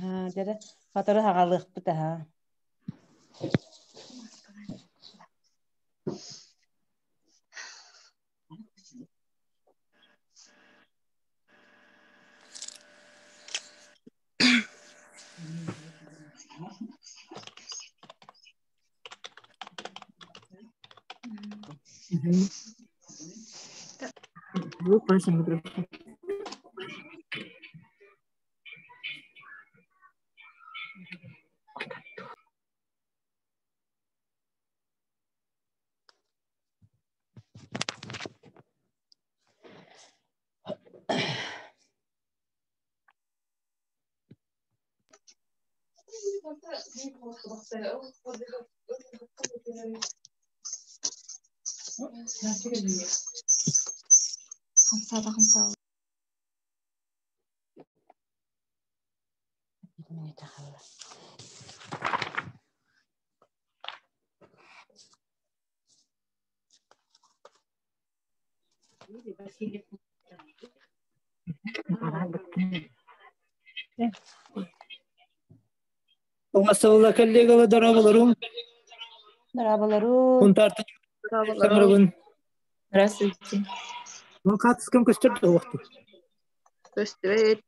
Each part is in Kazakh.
Ha, dere fatara hagalık bir daha. Bu konuşan mikrofon. خمسة Oğuzhan'la kallegalı darabalarım. Darabalarun. Kun tartı sanırım. Здравствуйте. Vakat sıkım kaçtırdı vakti. Здравствуйте.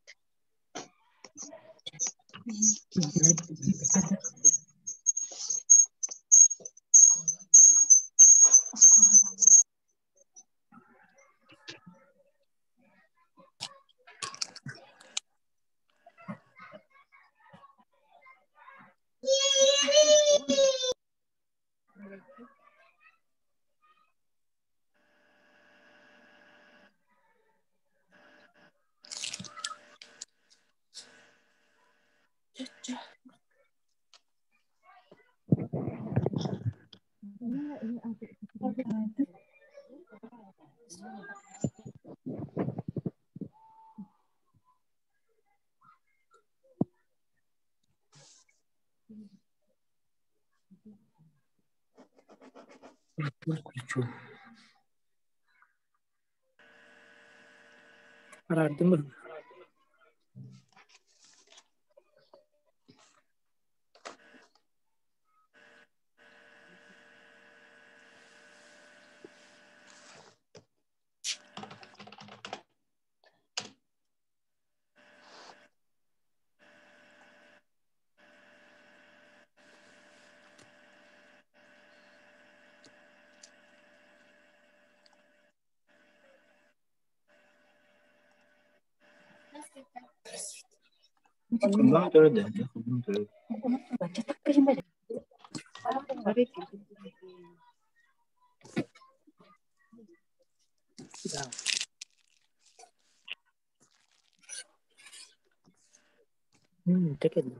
Arardım mı? Bundan sonra da. Tek edin.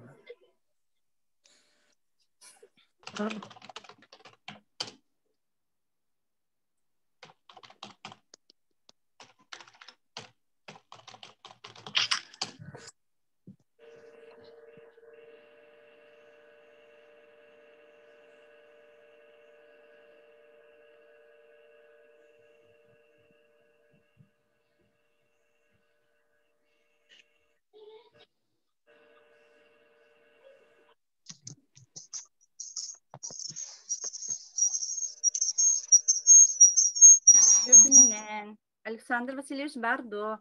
Öpünen. Александр Васильевич Бардо.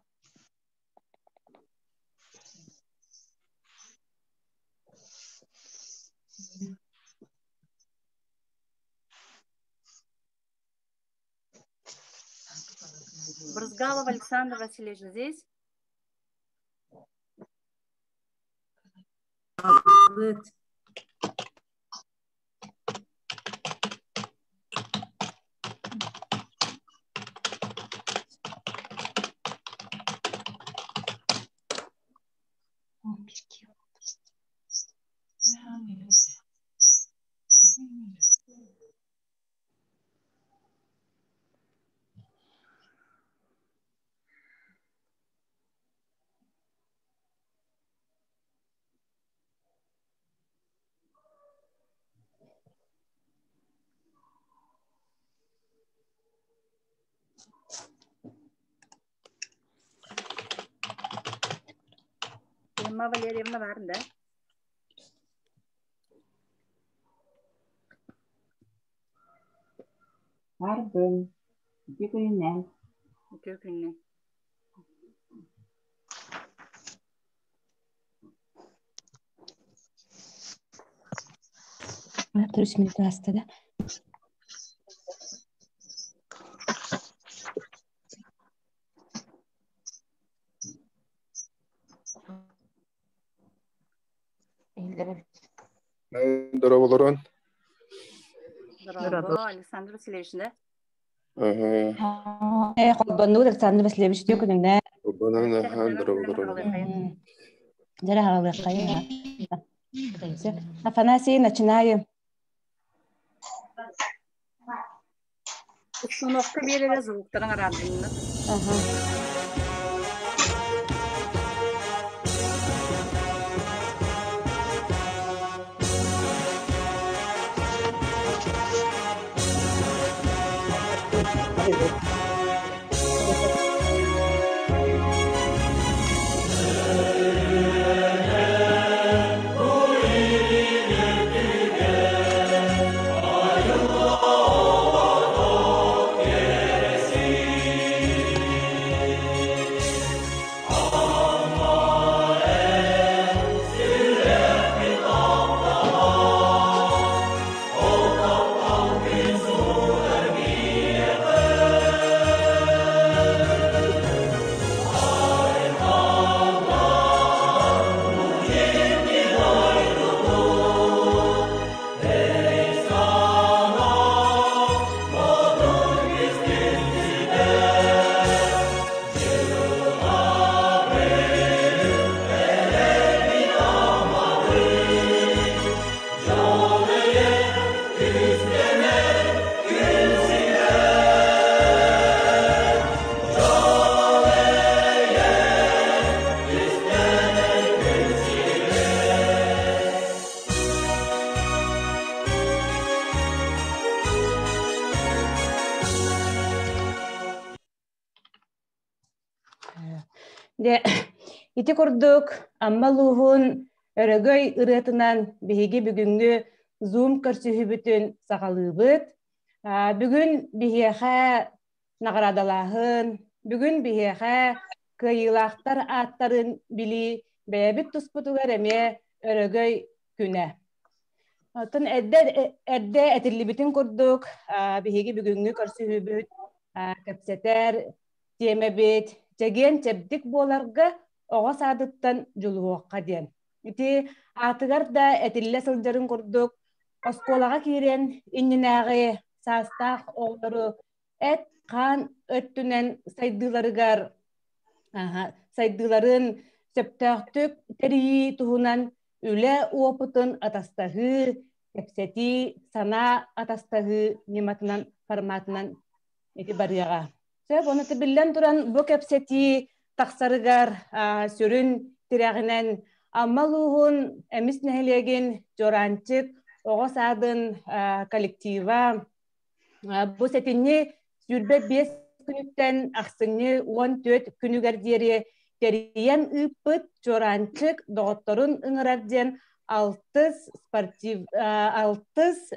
Брызгалов Александр Васильевич здесь? Evet. Emma Valeryevna var da. Bardın. 2 gününden. 2 günne. Turist minit hastada. Darabaların. Bravo. Alexander Vasilyevich de. Kolbannu Alexander Vasilyevich diyor gününden. Bana darabaların. Jara hağılıqaya. Афанасий, начинаем. Установка береле звуктарын арадыңны. De iti kurduk ammaluhun örөгөй ырыатынан биһиги бүгүнгү Zoom көрсүһүбүтүн сагалыыбыт. Бүгүн биһиэхэ нагарадалаахын, бүгүн биһиэхэ кыйылаахтар ааттарын били бэбит туспутугар эме өрөгөй күнэ. Отон эрдэ этиллибитин курдук биһиги бүгүнгү көрсүһүбүт кэпсэтэр тиэмэбит жеген чебдик боларга оҕо саадыттан жулуоққа диэн. Ити атыгар да этилле сылдарын курдук осколаға киирен иннинээҕи саастаах оҕолору эт хаан өттүнэн сайдыыларын сөптөөхтүк терии туһунан үлэ уопутун атастаһыы кэпсэти санаа атастаһыы ниматынан форматынан ити барыаҕа. Оны тибиллен туран бу кэпсэти тахсарыгар сүрүн тирэгинен аммалуһун эмис нэһилиэгин жоранчык оҕо саадын коллектива бу сетинни сүрбэ 5 күнүттен ахсыҥñы 14 күнүгэр диэри териен ыыппыт жоранчык доҕотторун ыҥырар диэн 6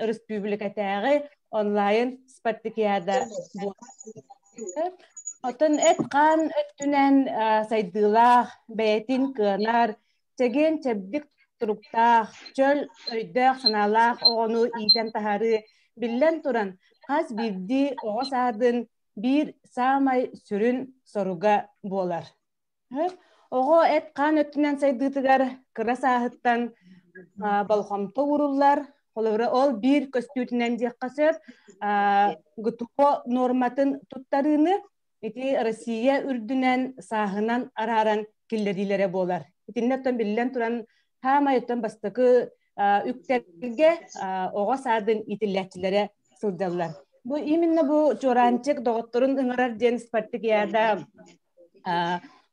республикатааҕы онлайн спартакиада бу. Отон эт хаан өттүнэн сайдыылаах бэйэтин кыанар чеген чэбдик туруктаах чөл өйдөөх санаалаах оҕону иитэн таһары биллэн туран хас бирди оҕо саадын бир саамай сүрүн соруга буолар. Оҕо эт хаан өттүнэн сайдыытыгар кыра сааһыттан балхомто уруллар ол бир көстүүтүнэн диэхха сөп гутуо норматын туттарыыны ити Россия үрдүнэн сааһынан арааран киллерилере болар. Итиннеттен биллен туран хаамайыттан бастакы үктерге оҕо саадын итиллэчилере сылдаллар. Бу именно бу жоранчык доҕотторун ыҥырар диэн спартакиада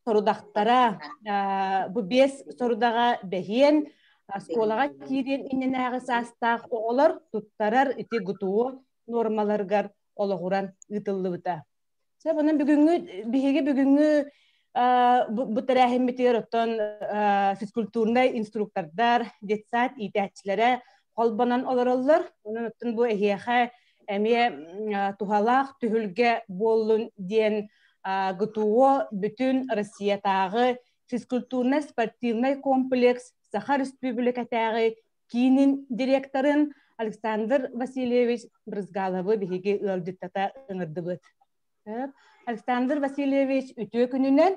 сорудахтара бу 5 сорудага бэһиэн сколага киирен инненээҕи саастаах оҕолор туттарар ити гутуо нормаларгар олоҕуран ыытыллыбыта. Бұнын биһиги бүгүнгү бутарахиммитер оттон физкультурный инструктордар, детсад итээчилере холбанан олороллор. Онун оттон бу эхиэхэ Эме тухалах түһүлге боллун диен гытуо бүтүн Россиятагы физкультурно-спортивный комплекс Саха Республикатагы кинин директорын Александр Васильевич Брызгаловы биһиги ылдыттата ыңырдыбыт. Александр Васильевич үтө күнүнен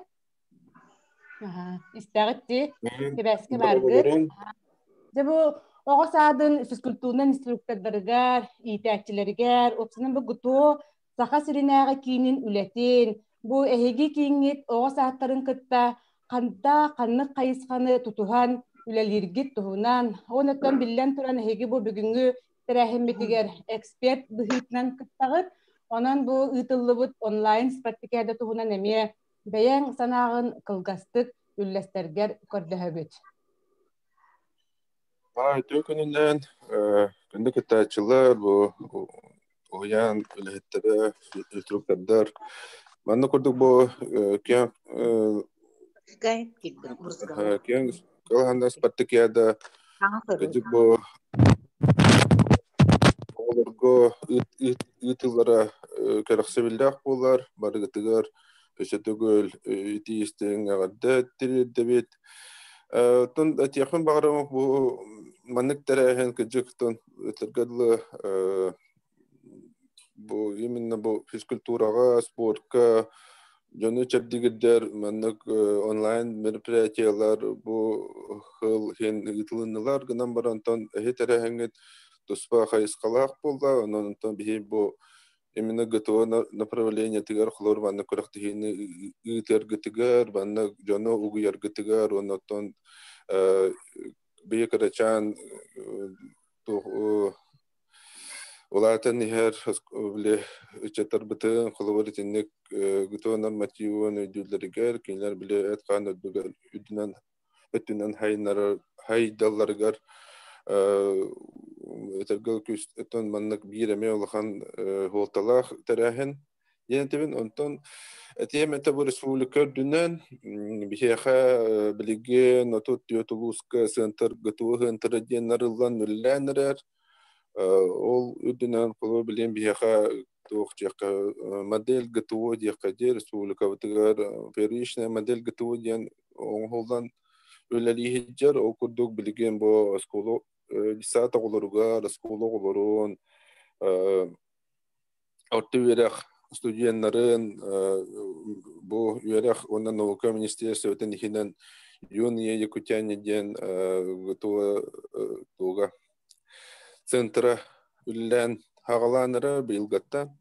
истагытти кебеске баргыт. Жабу оҕосаадын физкультурнан инструктордарыгар, итээчилеригер, опсунан бу гуту Саха сиринээҕи киинин үлэтин, бу эһиги кииҥит оҕосааттарын кытта канта каннык кайысханы тутухан үлэлиргит туһунан, онуттан биллен туран эһиги бу бүгүнгү терээхиммитигер эксперт быһыытынан кыттагыт, онон бу ыытыллыбыт онлайн спартикиада туһунан эмиэ бэйэң санаагын кылгастык үллэстергер көрдөһөбүт. Төкүнүнен күндү кытаачылар бу уян үлэхеттери инструктордар манна курдук бу кең калганда спартакиада кыжык бу олорго ытылара керексебилдак болар барыгытыгар көсөтөгөл итиистең агадда тирдебит тон атяхын багырам бу маннык терехен кыжыктон тергедлы бу именно бу физкультурага спортка жаны чабдигидер маннык онлайн мероприятиялар бу хыл хен ытылынылар гынан барантон терехенгет туспа хайскалак болда онон бихи бу именно готово направление тигер хлор ванна корактыгыны ытергытыгар ванна жаны угуяргытыгар онотон бекарачан улатын ихер биле чатар бытын хлоритинник готово нормативын өдүлдөргөр кинлер биле эткан өдүнөн өтүнөн хайдалларгар этергел күстөн маннык биреме улахан холталах терахен ентебин онтон этем это бу республика дүнен бихеха билиге нотот Тулузка центр готовы интерденарлан нулланер ол дүнен коло билен бихеха тохчека модель готовы дияка республика ватыгар первичная модель готовы диен оңголдан өлелии хиджар о курдук билиген бу сколу лисата олоруга расколу олорун ортуверах студенттарын бу юрах онна наука министерство өтен ихинен юния якутяне ден туга центра үллән хагаланыры билгатта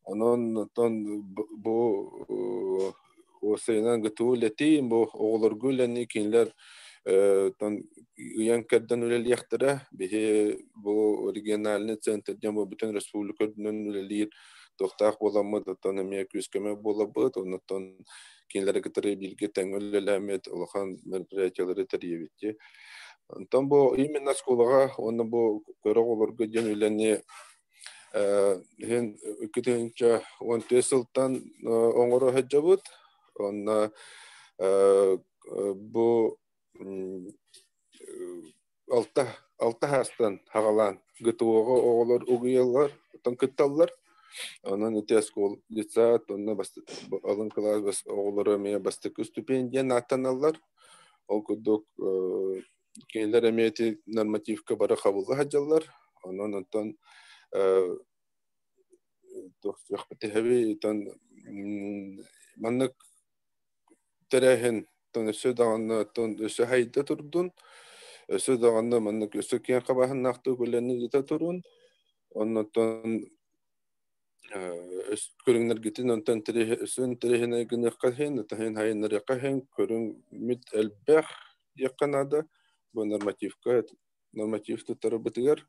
онон бу осайнан гытуулети бу оголоргулени кинлер тон уянкардан үлелияқтыра бихе бу региональный центр демо бүтін республикадан үлелир тохтах боламы тон эмия күскеме болабыт онотон кинлер кытыры билге теңөлелемет улахан мероприятиялары теребитти онтон бу именно школага оны бу көрөгөлөргө ден үлени хен күтөнчө 10 сылтан оңоро хаджабыт онна бу алта хастан хагалан гытуого оголор угуялар тон кытталлар анан эте школ лица тонна алын класс бас оголору ме бастык стипендия натаналар ол кудук кейлер эмети нормативка бара кабылга хаджалар анан онтон тохтяхты хави тон маннык терехен тон сөдаган тон сөхайда турдун сөдаганда маннык сөкен кабахан нахты гөлени ите турун оннотон көрүңнөр гитин онтон терехен терехене гыны кахен тахен хайнары кахен көрүң мит элбэх яканада бу нормативка нормативты тарабытыгар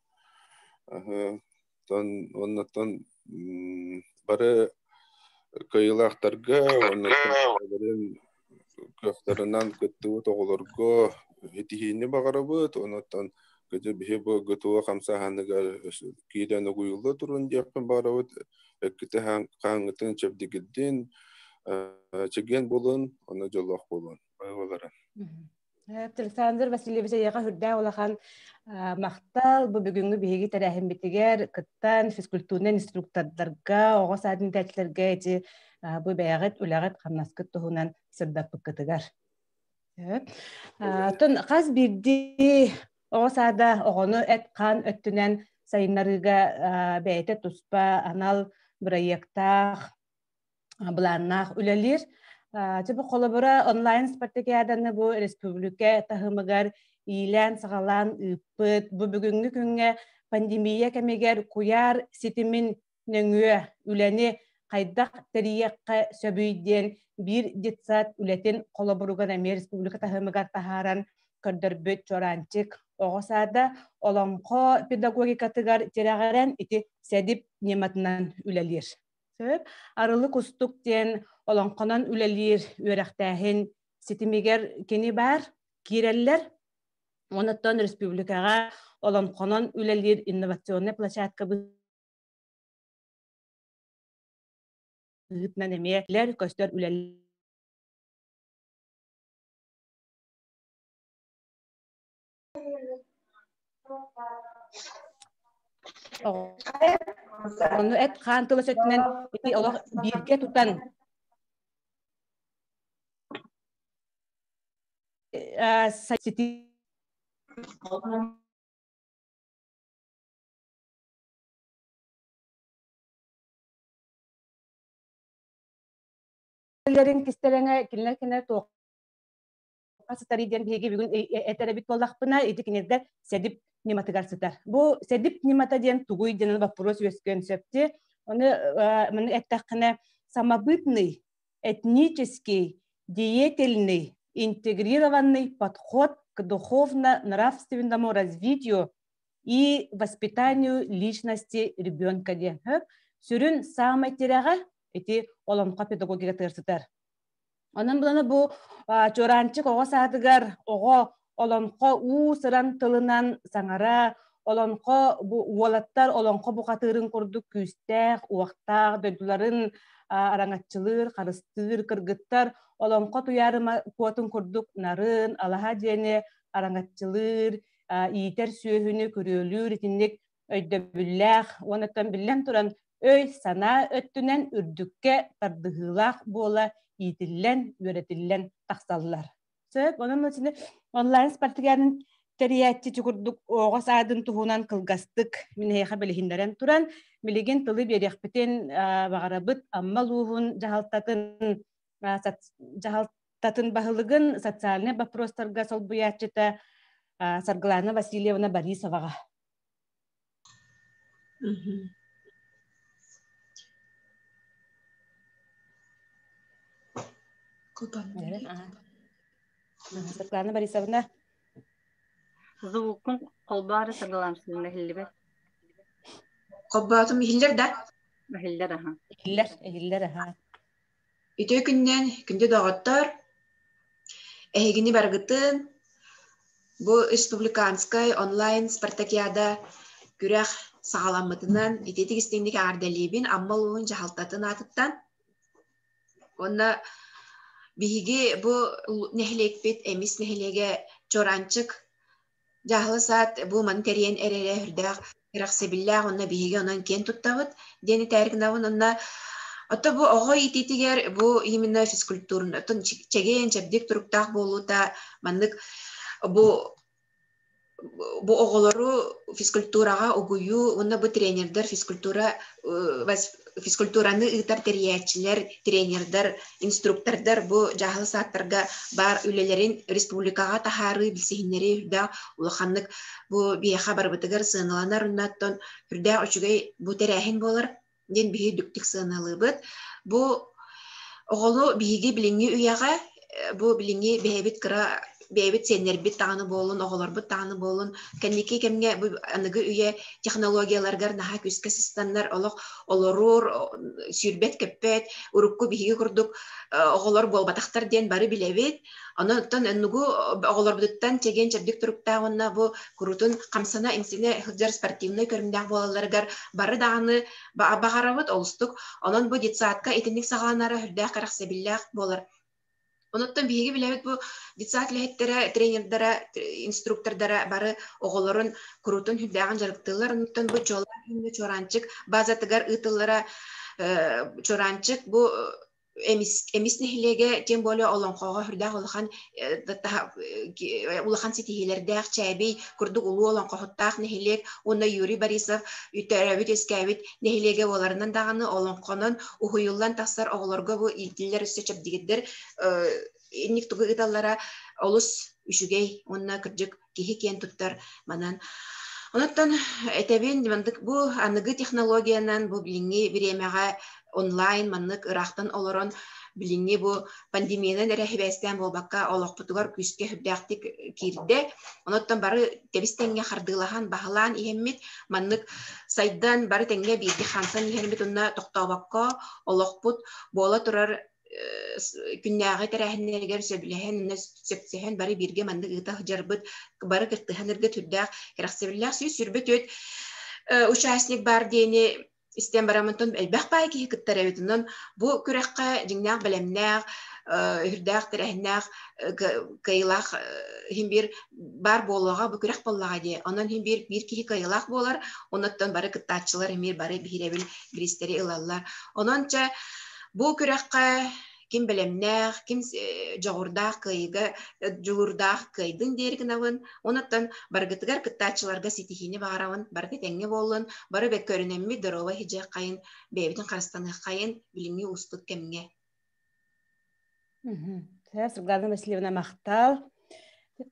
тон оннотон бары кыйлактарга оннотон көктөрүнөн көттү тоголорго этихини багарабыт онотон көдө бихе бу готова камсаханыгар кийден угуйлы турун жакын барабыт экките хаңытын чепдигиддин чеген болун аны жолок болун байгалара Александр Васильевич яга хүрдә улахан мактал бу бүгүнгү биһиги тәрәһин битигер кыттан физкультурнан инструкторларга ого саатын тәчләргә эти бу бәягат үләгат хамнаскы туһунан сырдап кытыгар. Тон каз бирди ого саада огону эт кан өттүнән сайыннарыга бәйте туспа анал проекттах буланнах үлелер. Жабы колобора онлайн спартакиаданы бу республика тахымыгар илән сагалан ыппыт бу бүгүнгү күнгө пандемия кемегер куяр ситимин нөңүө үләни кайдак териякка сөбүйден бир детсат үлетин колоборуган Америка республика тахымыгар тахаран көрдөрбөт чоранчык огосада оломко педагогикатыгар терагаран ити седип нематынан үлелер. Сөп арылы кустук тен олонқонан үлелер өрәқтәһин ситимигер кени бар киреллер. Онаттан республикаға олонқонан үлелер инновационный площадка бұғытнан емелер көстер үлелер. Onu et қантылы сөтінен олық бірге тұтан сити кистелеңе кинлер тоқ Сатариден биһиги бүгүн этеребит боллахпына эдикинердер седип нематыгар сытар. Бу седип немата ден тугуй денен вопрос өскөн сөпти. Оны мен эттакына самобытный, этнический, деятельный, интегрированный подход к духовно-нравственному развитию и воспитанию личности ребенка ден. Сүрүн самай терага эти олонко педагогика тырсытар. Онан буланы бу чоранчык ого саатыгар ого олонко уу сыран тылынан саңара олонко бу уолаттар олонко букатырын курдук күстәк уактак дөдүларын араңатчылыр карыстыр кыргыттар олонко туярыма куотун курдук нарын алаха дене араңатчылыр иитер сүйөһүнү көрөөлүр итинник өйдөбүллэх онаттан биллен туран өй сана өттүнен үрдүкке тардыгылах буола иитиллен, үөретиллен тахсаллар. Сөп, onun için онлайн спартакиадын терияти чукурдук ого саадын туһунан кылгастык минеха белихиндерен туран милеген тылы берекпетен багарабыт аммалуһун жахалтатын баһылыгын социальный вопростарга солбуячыта Саргалана Васильевна Борисовага. Светлана Борисовна. Звукун колбары сагаламсызына хиллибе. Колбатым хиллер да. Хиллер аха. Хиллер аха. Үтө күннен күндө дагыттар. Эгини баргытын бу республиканскай онлайн спартакиада күрәх сагаламытынан итетигистендик ардалибин аммалуун жахалтатын атыттан. Онда биһиги бу нехлекпет эмис нехлеге чоранчык жахлы саат бу мантериен эрере хүрдәк рахсебиллах онна биһиги онан кен туттабыт дени тәргнавын онна ото бу ого ититигер бу именно физкультурны тон чеген чебдик туруктак болута мандык бу оголору физкультурага огую онна бу тренердер физкультураны ытар териячилер, тренердер, инструктордер бу жахлы сааттарга бар үлелерин республикага тахары билсехиннери үрдә улаханнык бу бияха барбытыгар сыналанар уннаттон үрдә очугай бу терәһин болар ден биһи дүктик сыналыбыт бу оголу биһиги билинги уяга бу билинги бэбит кыра бэбит сеннербит таганы болун оголорбут таганы болун кенники кемге бу аныгы үйе технологияларгар наха күскө системдар олох олорур сүрбет кеппет урукку биһиги курдук оголор болбатактар ден бары билебит онтон эннугу оголорбуттан чеген чебдик туруктагына бу курутун камсана инсине хыджар спортивный көрүмдак болаларгар бары даганы багарабыт олустук онон бу детсаатка итинник сагаланары хүрдэ караксабиллах болар Онуттан биһиги билебит бу дитсаатлэхеттере, тренердара, инструктордара бары оголорун курутун хүддааган жарыктылар. Онуттан бу чолар хүннү чоранчык базатыгар ытыллара чоранчык бу эмис нехилеге тем более олонкого хүрдәг улахан ситихилердәг чәби курдук улу олонкохоттак нехилек онна Юрий Борисов үтәрәбит эскәбит нехилеге оларынан даганы олонконон ухуюллан тасар оголорго бу илтиллер өсөчөп дигиддер инник тугы италлара олус үшүгей онна кыржык кихи кен туттар манан онуттан этебин мандык бу аныгы технологиянан бу билинги биремега онлайн маннык ырахтан олорон билинги бу пандемиянан эрехибестен болбакка олокпутугар күскө хүбдәктик кирде онуттан бары тебистенге хардылахан бахалан ихеммит маннык сайдан бары теңге бирди хансан ихеммит онна токтобакка олокпут бола турар күннәгы тәрәһеннәргә сөбиләһен сөпсәһен бары бирге мандык ыта жарбыт бары кыртыһанырга түрдәк керәксәбилләр сүрбөт участник бар дени истен барамынтон элбәх байки кыттарабытынан бу күрәккә җиңнәк белемнәк үрдәк тәрәһеннәк кыйлак химбир бар болога бу күрәк боллага ди анан химбир бир кихи кыйлак болар оннан бары кыттачылар химбир бары биребил бристери ылаллар онанча бу күрәккә ким белемнәк ким жогурдак кыйга жугурдак кыйдын дергенавын оннан баргытыгар кыттачыларга ситихини баравын баргы теңге болын бары бек көрүнемми дорова хиже кайын бебитин карстаны кайын билими устук кемге Сәс Светлана Васильевна мактал.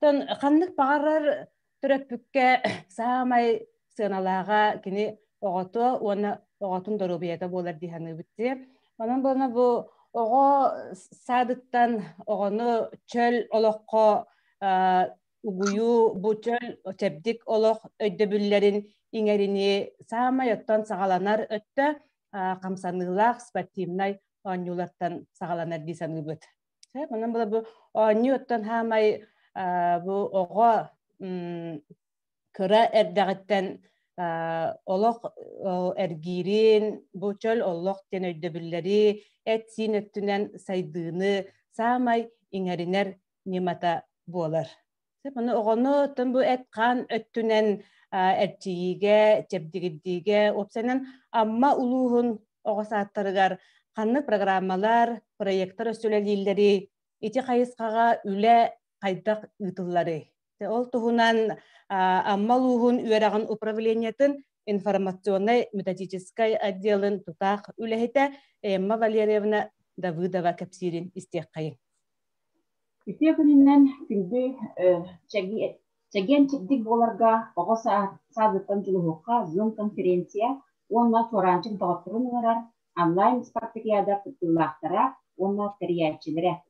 Тен каннык багарар төрөпүккә самай сыналага кини огото оны оготун доробията болар диханы битти. Анан бана бу ого садыттан огону чөл олокко угую бу чөл тебдик олок өйдөбүллерин иңерини самай оттан сагаланар өттө камсанылак спортивный онюлардан сагаланар дисаныбыт. Анан бала бу оню оттан хамай бу ого кыра эрдагыттан олок эргирин бу чөл олок тен өйдөбүллери этсин өттүнен сайдыны самай иңеринер немата болар. Аны огону оттан бу эт кан өттүнен эрчиге чепдигидиге опсенен амма улуһун огосааттарыгар канны программалар проекттар өсөлелилери ити кайыскага үле кайдак ытыллары. Ол туһунан аммалуһун үерагын управлениятын информационный методический отделын тутах үлехите Эмма Валерьевна Давыдова капсирин истеккайын. Үтекүнүнен күндү чеген чипдик боларга ого саадыттан жылуукка Zoom конференция онна чоранчык доктурун ырар онлайн спартакиада кыттылактара онна терьячилере.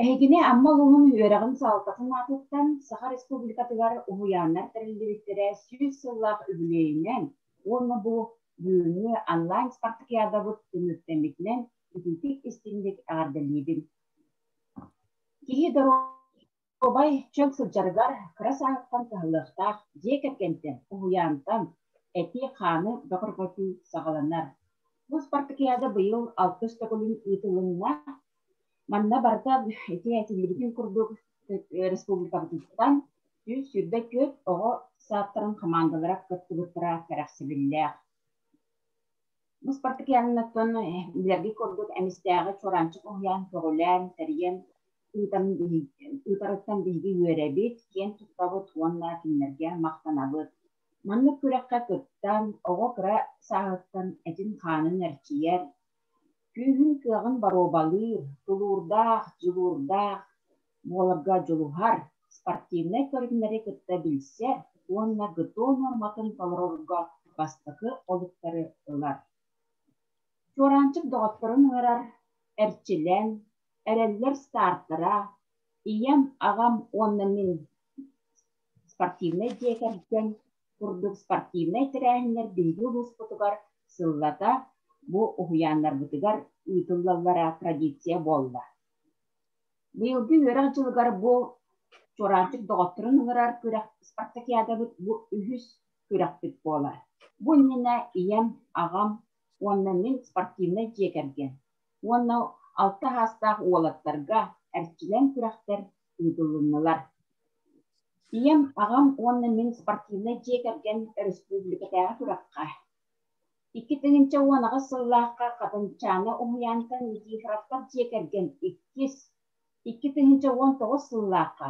Эгине аммалуһун үерагын саалтасын атыттан Саха Республикатыгар уһуяннар терилдибиттере сүз сыллах үбүлейинен онна бу бүгүнү онлайн спартакиада бут түнүттенликнен ититик истиндик ағарделибин. Кихи доробай чөң сылжаргар красааттан тахылыктах жекеркентен уһуянтан эти ханы бакырготу сагаланар. Бу спартакиада быйыл 69 ытылына манна барта эти атилибин курдук республикабытын жүз сүрбе көт ого сааттарын командалара кыттыбыттыра керексибиллер. Бу спартакиадаттан билерги курдук эмистеги чоранчык уян тогулан терген ытарыттан биги үеребит кен туттабыт уанна кинлерге мактанабыт. Манны күрәккә кыттан ого кыра сааттан этин ханын эрчиер Күһүн кыагын баробалыр, тулурдах, жылурдах, боларга жолухар, спортивный көрүнмери кытта билсе, онна гытоо норматын талорорга бастыкы олуттары ылар. Чоранчык доғаттырын ырар, әрчилен, әреллер старттыра, ием ағам онна мен спортивный декерден, курдук спортивный тирәһиннер билги улуспутугар сыллата, бу уһуяннар бутыгар ыйтыллаллара традиция болла. Быйылгы үрәк жылгар бу чоранчык доғаттырын ырар күрәк спартакиада бу үһүс күрәк бит болар. Бу нина ием ағам онна мен спортивный декерген. Онна алты хастақ уолаттарга әрчілен күрәқтер үйділінілер. Ием ағам онны мен спортивны жекерген республикатағы күрәққа. 2-тігінші онаға сыллаққа қатынчаны ұмыянтын Никифоровтар жекерген 2-тігінші 19 сыллаққа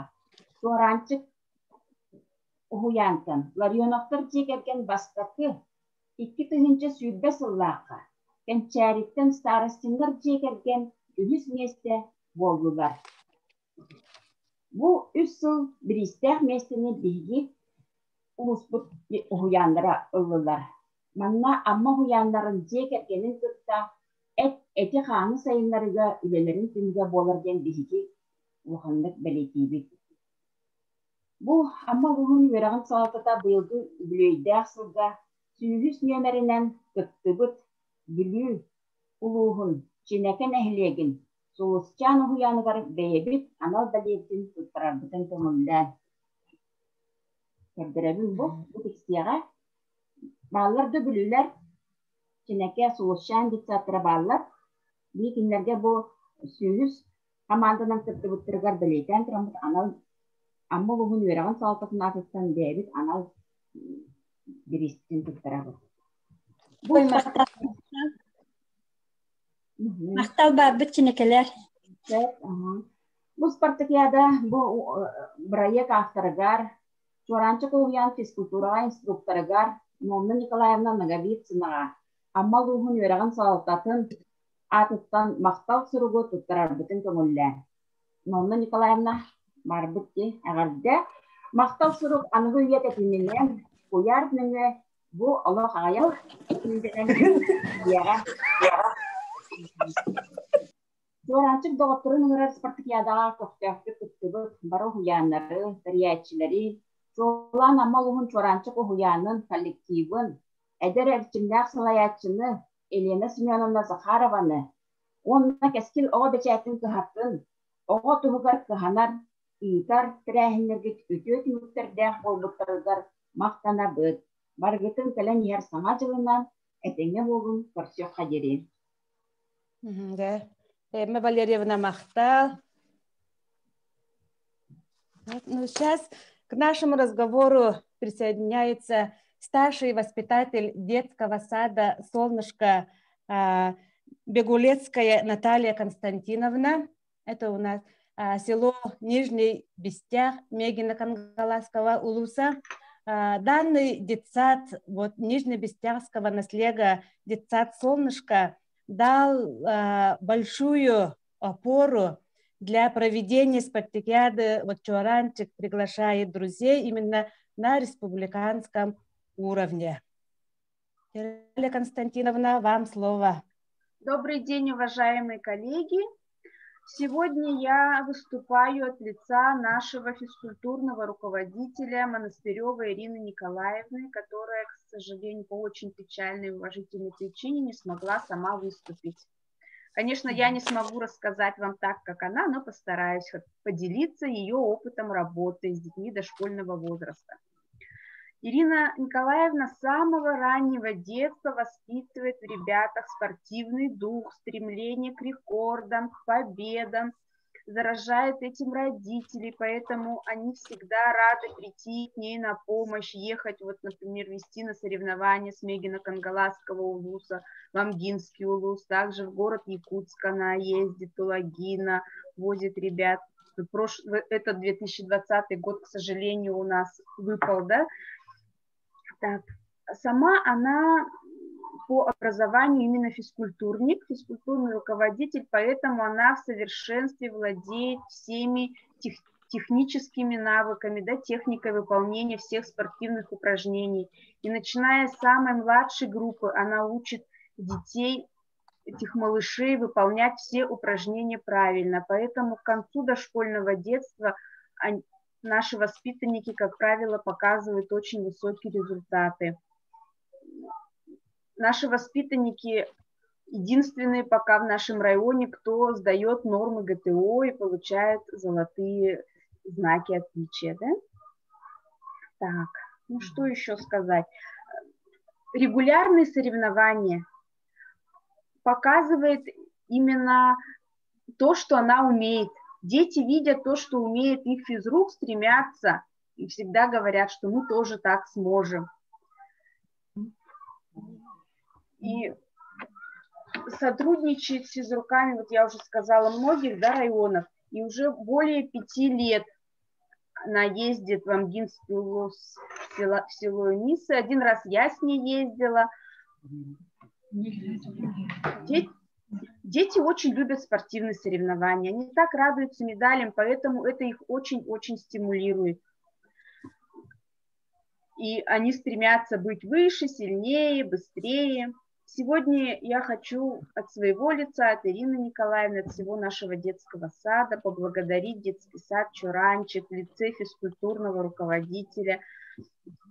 Туаранчык ұмыянтын Ларионовтар жекерген бастақы 2-тігінші сүйбе сыллаққа Кенчариттен старостиндар жекерген 3 месте болдылар. Бұл 3 сыл бірістәқ местені білгі ұлыспыт ұғыяндыра ұлылар. Манна амма хуянларын жекергенин кытта эти ханы сайынларыга үлелерин түнге боларген бихики уханлык белетибит. Бу амма хугун верагын салатата быйылды үлөйдәк сылга сүйгүс нөмеринен кыттыбыт бүлүү улуухун чинекен эхлегин соосчан хуяныгар бейбит анал балеттин туттарабытын көмүлдән. Кәрдеребин бу текстияга Балларды бүлілер, чинеке соосчан диктатора баллар, бейкінлерге бұл сүйіз командадан кітті бұттырғар білейтен тұрамыз анал амма бұғын өрағын салатысын атыстан бейбіт анал бірістін тұттыра бұл. Мақтал бар бүт чинекелер. Бұл спартакиада бұл проект авторыгар, Чоранчык ұғыян физкультураға инструкторыгар, Нонна Николаевна Наговицынаға амма луғын өрағын салататын атыттан мақтал сұруғы тұттырар бүтін көңілі. Нонна Николаевна марбытты әғарды мақтал сұруғ анығы үйет әтіменен қойар мүні бұл Аллах аял Чоранчык доғыттырын ұңырар спартакиадаға көқтәқті күттігі бары хуянлары, тәрияетчілері, Жолан амалуғын Чоранчык ұғыянын коллективын, әдір әрчімләқ салаятчыны Елена Семеновна Захарованы, онына кәскіл оға бәчәтін кіхаттын, оға тұғығар кіханар, үйітар тірәхінлерге өте өтіміктердәқ болбыттырыздар мақтана бұд. Барғытын кәлін ер саңа жылынан әтеңе болғын көрсек қадерен. Эмма Валерьевна мақтал. Ну, сейчас к нашему разговору присоединяется старший воспитатель детского сада «Солнышко» Бегулецкая Наталья Константиновна. Это у нас село Нижний Бестях Мегино-Кангаласского улуса. Данный детсад Нижнебестяхского наследия, детсад «Солнышко», дал большую опору для проведения спартакиады. Чоранчык приглашает друзей именно на республиканском уровне. Наталья Константиновна, вам слово. Добрый день, уважаемые коллеги. Сегодня я выступаю от лица нашего физкультурного руководителя Монастыревой Ирины Николаевны, которая, к сожалению, по очень печальной и уважительной причине не смогла сама выступить. Конечно, я не смогу рассказать вам так, как она, но постараюсь поделиться ее опытом работы с детьми дошкольного возраста. Ирина Николаевна с самого раннего детства воспитывает в ребятах спортивный дух, стремление к рекордам, к победам, заражает этим родителей, поэтому они всегда рады прийти к ней на помощь, ехать, например, вести на соревнования с Мегино-Кангаласского улуса, в Амгинский улус, также в город Якутск она ездит, Тулагина, возит ребят. Этот 2020 год, к сожалению, у нас выпал, да? Так. Сама она по образованию именно физкультурник, физкультурный руководитель, поэтому она в совершенстве владеет всеми техническими навыками, да, техникой выполнения всех спортивных упражнений. И начиная с самой младшей группы она учит детей, этих малышей, выполнять все упражнения правильно. Поэтому к концу дошкольного детства наши воспитанники, как правило, показывают очень высокие результаты. Наши воспитанники единственные пока в нашем районе, кто сдает нормы ГТО и получает золотые знаки отличия. Да? Так, ну что еще сказать? Регулярные соревнования показывают именно то, что она умеет. Дети видят то, что умеет их физрук, стремятся и всегда говорят, что мы тоже так сможем. И сотрудничает с физруками, вот я уже сказала, многих районов, и уже более 5 лет она ездит в Амгин в село Нисы. Один раз я с ней ездила. Дети очень любят спортивные соревнования. Они так радуются медалям, поэтому это их очень-очень стимулирует. И они стремятся быть выше, сильнее, быстрее. Сегодня я хочу от своего лица, от Ирины Николаевны, от всего нашего детского сада поблагодарить детский сад «Чуранчик», лицей физкультурного руководителя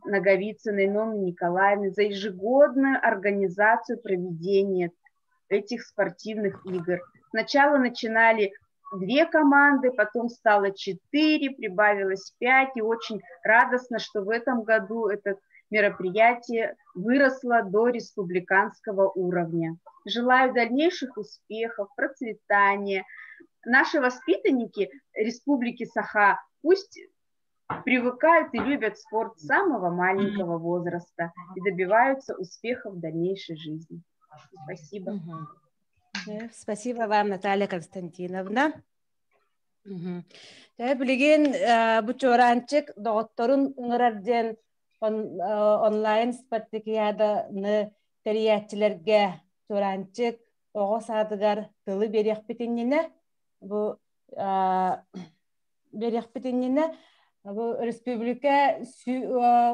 Наговицыной Нонны Николаевны за ежегодную организацию проведения этих спортивных игр. Сначала начинали 2 команды, потом стало 4, прибавилось 5, и очень радостно, что в этом году это мероприятие выросло до республиканского уровня. Желаю дальнейших успехов, процветания. Наши воспитанники Республики Саха пусть привыкают и любят спорт с самого маленького возраста и добиваются успехов в дальнейшей жизни. Спасибо. Спасибо вам, Наталья Константиновна. Билген бу чуранчик докторун ыңырарден онлайн спартакиаданы терияттилерге чуранчик оҕо саатыгар тылы бериэхпитиннине бу республика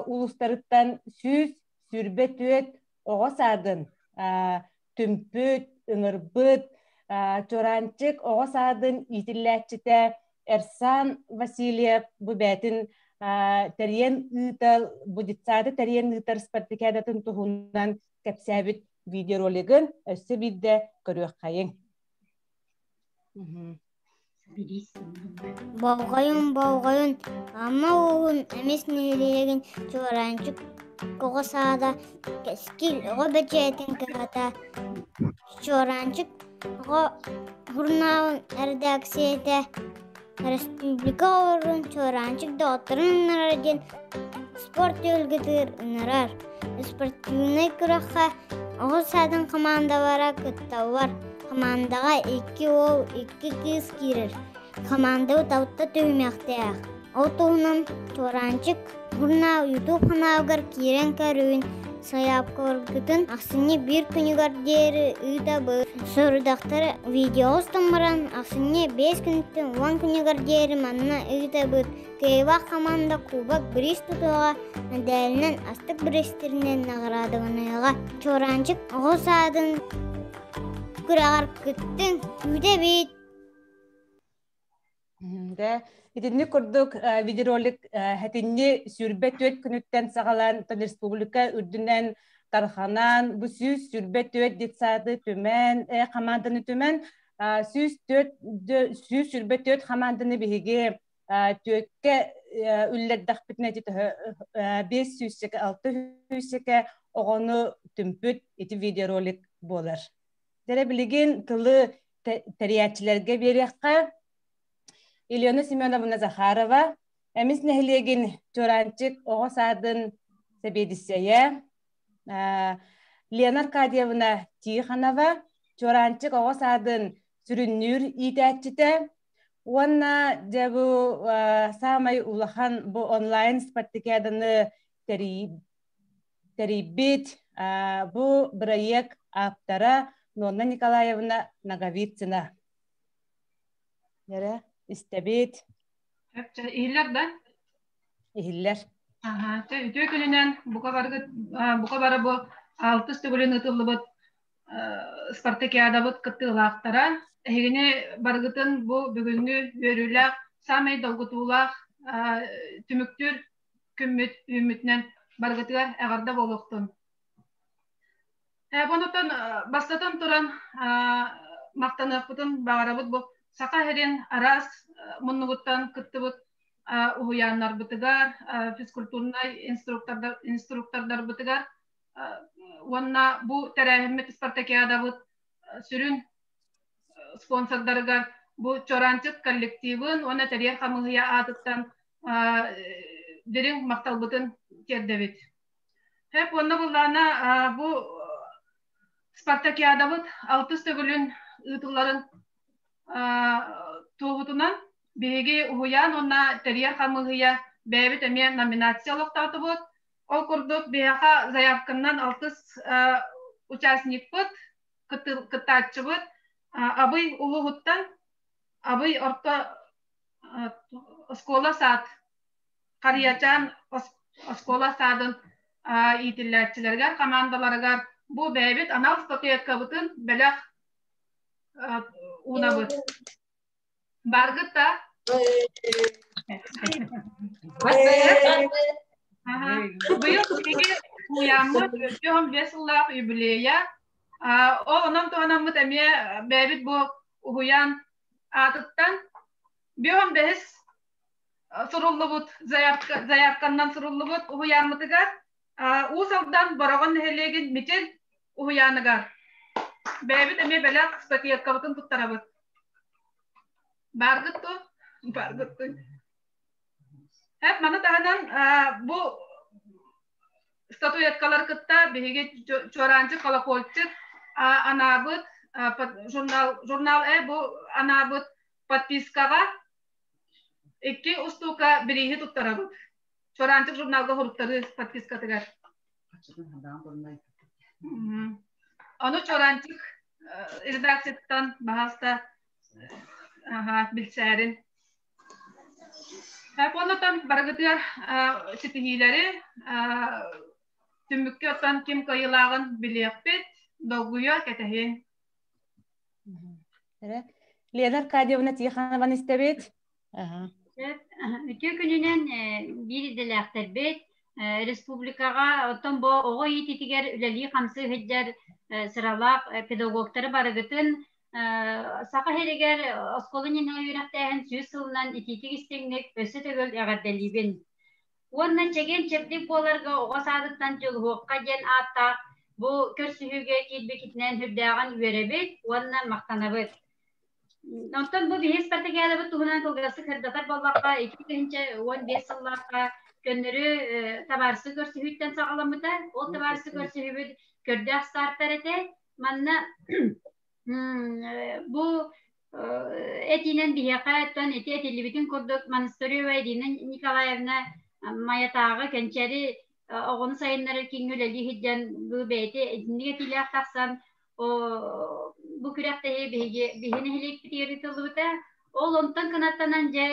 улустарыттан сүз сүрбе түөт оҕо саадын түмпүт ыңырбыт чуранчик оҕо саадын итиллээччите Эрсан Васильев бу бэтин терьен ытал будитсаты терьен ытар спартакиадатын туһунан кэпсээбит видеоролигын өссө бидде көрүөххайың. Бауғайын, ама оғын әмес нелеген чуранчик оғы саада кескил оғы бәчәйтін кығата чуранчик оғы ғұрнауын әрдәксеті республика орын чуранчик доғыттырын ұнараден спорт өлгітір ұнарар. Спортивный күраққа оғы саадың командалара күттауар. Командаға 2 ол 2 кыз кирер. Команда таутта түймәктәк. Отуынан чуранчик ғұрнау YouTube каналгар кирен кәруін саяп көргітін ақсыне бір күнігар дері үйда бір. Сұрдақтары видео ұстамыран ақсыне 5 күніттен 10 күнігар дері манна үйда бір. Кейва команда кубак біріс тұтуға мәдәлінен астық бірістерінен нағырадығынайға. Чуранчик оғы саадың күрағар күттің үйде бейт. Итинни курдук видеоролик хэтинни сүрбе төт күнүттен сагалан республика үрдүнен тарханан бу сүз сүрбе төт детсады төмен команданы төмен сүз сүрбе төт команданы биһиге төкке үллердах битне жит 5 сүзсеке 6 сүзсеке огону түмпүт ити видеоролик болар. Дере билген тылы териячлерге берекка Елена Семеновна Захарова, эмис нехилеген чуранчик оҕо саадын себедисея, Лена Аркадьевна Тихонова, чуранчик оҕо саадын сүрүннүр итээччите, уонна дебу самай улахан бу онлайн спартакиаданы терибит, бу проект автора Нонна Николаевна Наговицына. İstebit. İhiller de? İhiller. Tökülünen bu kadar bu 6 stügülün ıtıllı bu Spartakiada bu kıttığılaqtara. Hegine bargıtın bu bugünlü yörülak, samay dalgıtuğulaq, tümüktür ümmütnen bargıtıgar ağarda boluqtun. Bundan bastatan turan maqtanıqpıtın bağarabıt bu Saka herin aras munnuğuttan kıttıbıt uhuyanlar bıtıgar, fizkulturnay instruktörler bıtıgar. Wanna bu terehimmet Spartakiada bıt sürün sponsorlargar bu çorançık kollektivin ona teriyar kamıhıya atıttan derin maktalbıtın kerdebit. Hep onda bulana bu Spartakiyadabıt altı stögülün ıtıların tuğutunan begi uhuyan ona teriyar kamıhıya bebit emiye nominasiyalıq tatыбıt. O kurduk biyaha zayapkından altız участникпыт, кытачыбыт, абый улугуттан, абый орто оскола саат, карыячан оскола саадын итилләтчилерге, командаларыгар бу бәйбит анал статуяткабытын бәләк унабыт. Баргыт та быйыл кеге уянмыт, 15 yıllık юбилея. O ondan toğanamıt emiye bәbit bu uyan atıttan 15 surullu but, zayarkandan surullu but uyanmıtıgar. O saldan barağın nehelegin mitil uyanıgar. Bәbit emiye belak spatiyatkabatın tuttarabıt. Bargıttı, bargıttı. Hep mana tahanan bu statuetkalar kıtta bihige çorancı kalakolçık anabıt jurnal bu anabıt подпискага iki ustuka birihi tuttarabıt. Çorancık jurnalga horukları подписка tıgar. Onu çorancık redaksiyadan bahasta bilserin. Hep ondan baragıtıyor sitihileri tümükke otan kim kayılağın biliyakpet dolguyor ketehin. Leyla Kadiyevna tiyahanavan istebet. Үтө күнүнен бир делахтербет республикага отон бо ого ититигер үлели хамсы хеджер сыралак педагогтары барыгытын сака херегер осколунен үйрәктәһен 100 сылынан ититиг истеңнек өсө төгөл ягадделибин. Онна чеген чептик боларга ого садыктан жолуокка ден атта бу көрсүгүгө килбекитинен хүрдөгөн үйрөбет, онна мактанабыт. Ondan bu bir stratejiyle bu tuhunan kolgası kırdatar bollakka 2015 yıllarca gönderü tabarsı görsühütten sağlamıda o tabarsı görsühü gördüğü startlar ete manna bu etinen bir yakayattan eti bütün kurduk manastırı ve edinen Nikolayevna mayatağı kençeri oğunu sayınları kingüleli hiccan bu beyti edinliğe tilah taksan bu kürekte bihine hilik bitiri tılıbıta ol ondan kanatlanan je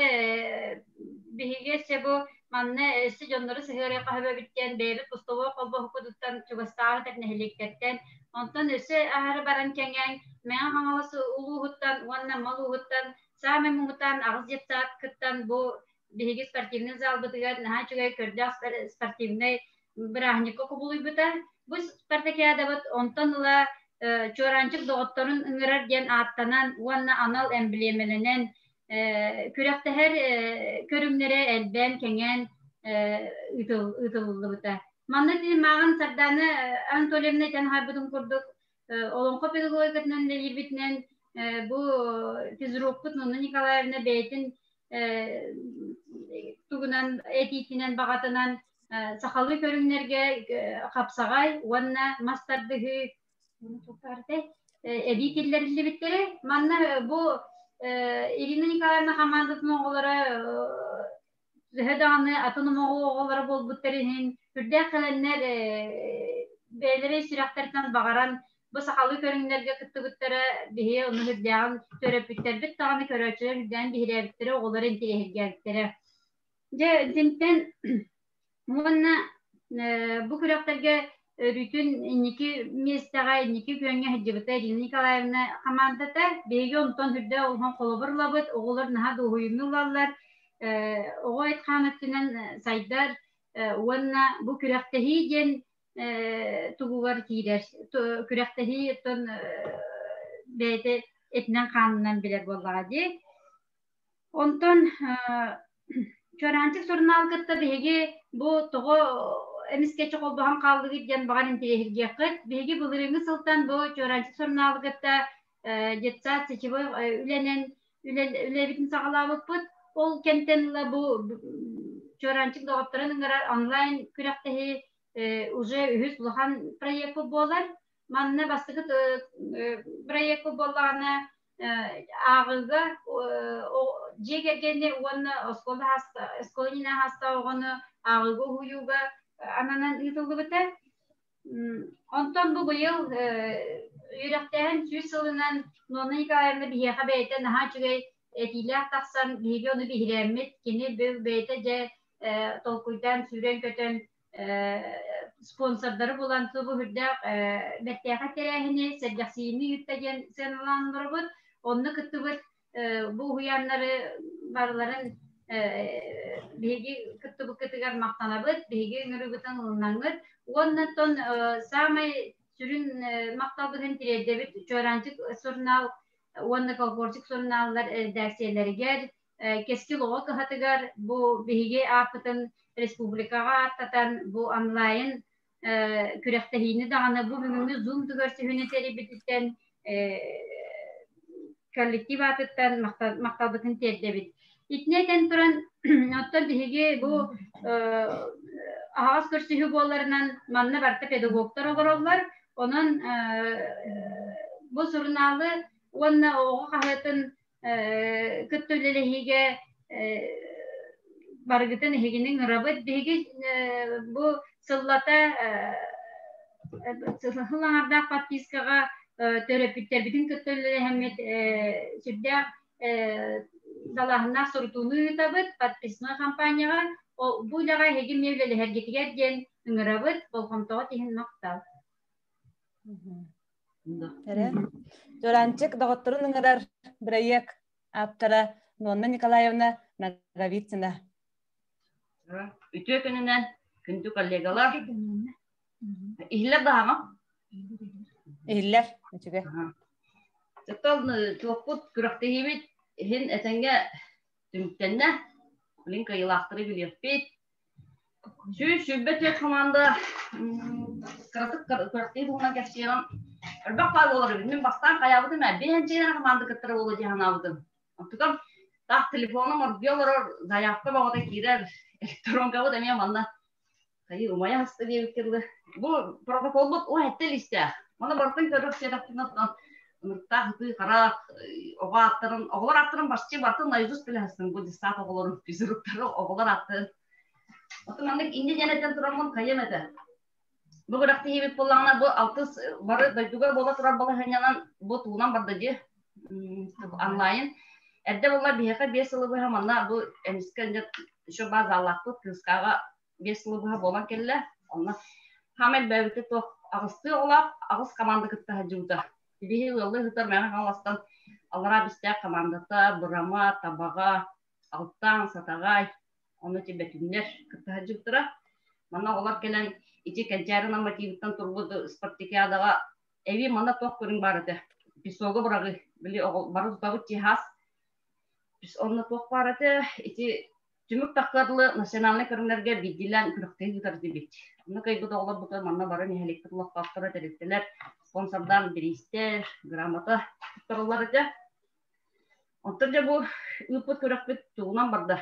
bihige sebo manne jonları sehire kahve bitken beybi pustovo kolba hukuduttan çubastağı tekne hiliktetten ondan öse ahara baran kengen mea hangavası uluhuttan wanna maluhuttan same muhuttan ağız yetsaat kıttan bu bihige sportivni zalbıtıgar naha çugay kördas sportivni brahnik okubuluybuta bu sportakiyada bat ondan ula çorancık doğutların ıngırar gen attanan wanna anal emblemelenen kürekte her körümlere elben kengen ıtılılıbıta. Manna dedi mağın sardanı Anatolyevna ten harbudun kurduk. Olonko pedagogikatından delibitinen bu fizrokut Nunu Nikolayevna beytin tugunan etitinen bağatanan sakalı körümlerge kapsagay wanna mastardığı editillerini bitleri manna bu Irina Nikolayevna komandasının oğulları zühedanı atonom oğulları bol bütlerinin hürde kalenler beylere süreklerden bağıran bu sakalı körünlerge kıttı bütleri bihe onu hürdeğen törepükler bit tağını köröçüler hürdeğen bihire bitleri oğulları intilehirge bitleri. Zinten bu küreklerge bütün niki mestagay niki köngü hıcıbıta Nikolayevna komandata bege ondan hürde olhan kolaborlabıt oğullar naha doğuyumlularlar oğu etkanıtından saydar wanna bu kürektehi gen tuğuvar kirer kürektehi etten beyde etnen kanundan biler bolladı ondan çorancık sorun algıtta bege bu toğu Emiskeçi kolduğun kaldığı giden bağın intelehirge kıt. Bilgi bulurunu sultan bu çorancı sorunalgıtta jetsat seçibi ülenen үлебитин сагалабыт ол кенттен бу чоранчык докторын онлайн күрәктәһи уже үһүс лухан проект болар. Манна бастыгы проект болланы агыга жегергенде оны осколина хаста огону агыга хуюга ананан итылды бите. Онтон бу быйыл үйрәктәһен сүз сылынан нонайкаларны бияха бәйтә наһа чүгәй этиләк тахсан биге оны бихирәммет кини бу бәйтә жә толкуйдан сүрен көтөн спонсордары булан тубу хүрдә бәттәгә терәһине сәҗәсине юттәгән сәнландырбыт онны кыттыбыт бу хуяннары барларын биги кыттыбы кытыгар мактанабыт биги ngырыбытын улнаңгыт оннан самый сүрүн мактабыгын тирәдәбит чоранчык журнал онны колборчык журналлар дәрселәргә кески лого кахатыгар бу биги апытын республикага аттатан бу онлайн күрәктәһине даганы бу бүгүнгү зум түгәрсүһүнө терибиттен коллектив аттан мактабытын тердебит итнетен туран оттон биги бу агас көрсүһү болларынан манна барта педагогтар огороллар онун бу журналы онна ого кахатын көттөлелеһиге баргытын хигинин рабыт биги бу сыллата сыллаңарда подпискага терапевттер битин көттөлеле хэммет сүрдә далахына сортуну табыт подписной компанияга бу жага хигин мевлеле хергетигер ден ыңырабыт болгомтого тиһин мактал. Чоранчык докторун ыңырар проект аптара Нонна Николаевна Наговицына. Үтө күнүнөн күндү коллегалар. Иһиллер дагы. Иһиллер, үчүгө. Тотал топут күрәктәһибит һин этәнгә түмтәннә билин кайылактыры билеппит. Шүббет команда кыртык күрәктәһи буна гәштерәм. Албакка булыр бит. Мин бастан каябыдым, бен җирән команда кыттыры булды җаһанабыдым. Антыкам так телефоным оргелор заявка багыда кирер электронга вот мен манна кайы умая хасты дип кирде. Бу протокол бут о хәттелистә. Мана бартын көрөк седактыннан нурта хыты кара оглар аттырын башчы бартын найзус беләсен бу дистат огларын физруктары оглар атты. Отманлык инде җәнәттән турамын каемәдә. Бу гыракты һибит булганда бу 6 бары дайдуга була турар бала хәнянан бу туган барды ди онлайн. Әддә булар бияка 5 елы була манна бу эмискәндә шо базаллакты кыскага 5 елы була була келле. Онна хамел бәвите то агысты олап агыс команда кытта хаҗута. Бие елы хытар мәгә халастан алара бистә командата бурама табага алттан сатагай оны тибетүннәр кытта хаҗутыра. Манна олар келән ити кәҗәрен мотивтан турбуды спартакиадага эви мана ток күрин барды. Писога бурагы били барыз табы тихас. Biz onunla çok vardı. Tümük taklarlı nasyonalne körünlerge bildilen kürükteyi yutardı bit. Onu kaybıda ola bu kadar manna barı niheliktir lakatları terekteler. Sponsordan birister, gramata tutarlar ede. Onlarca bu ıpıt kürükbet tuğunan barda.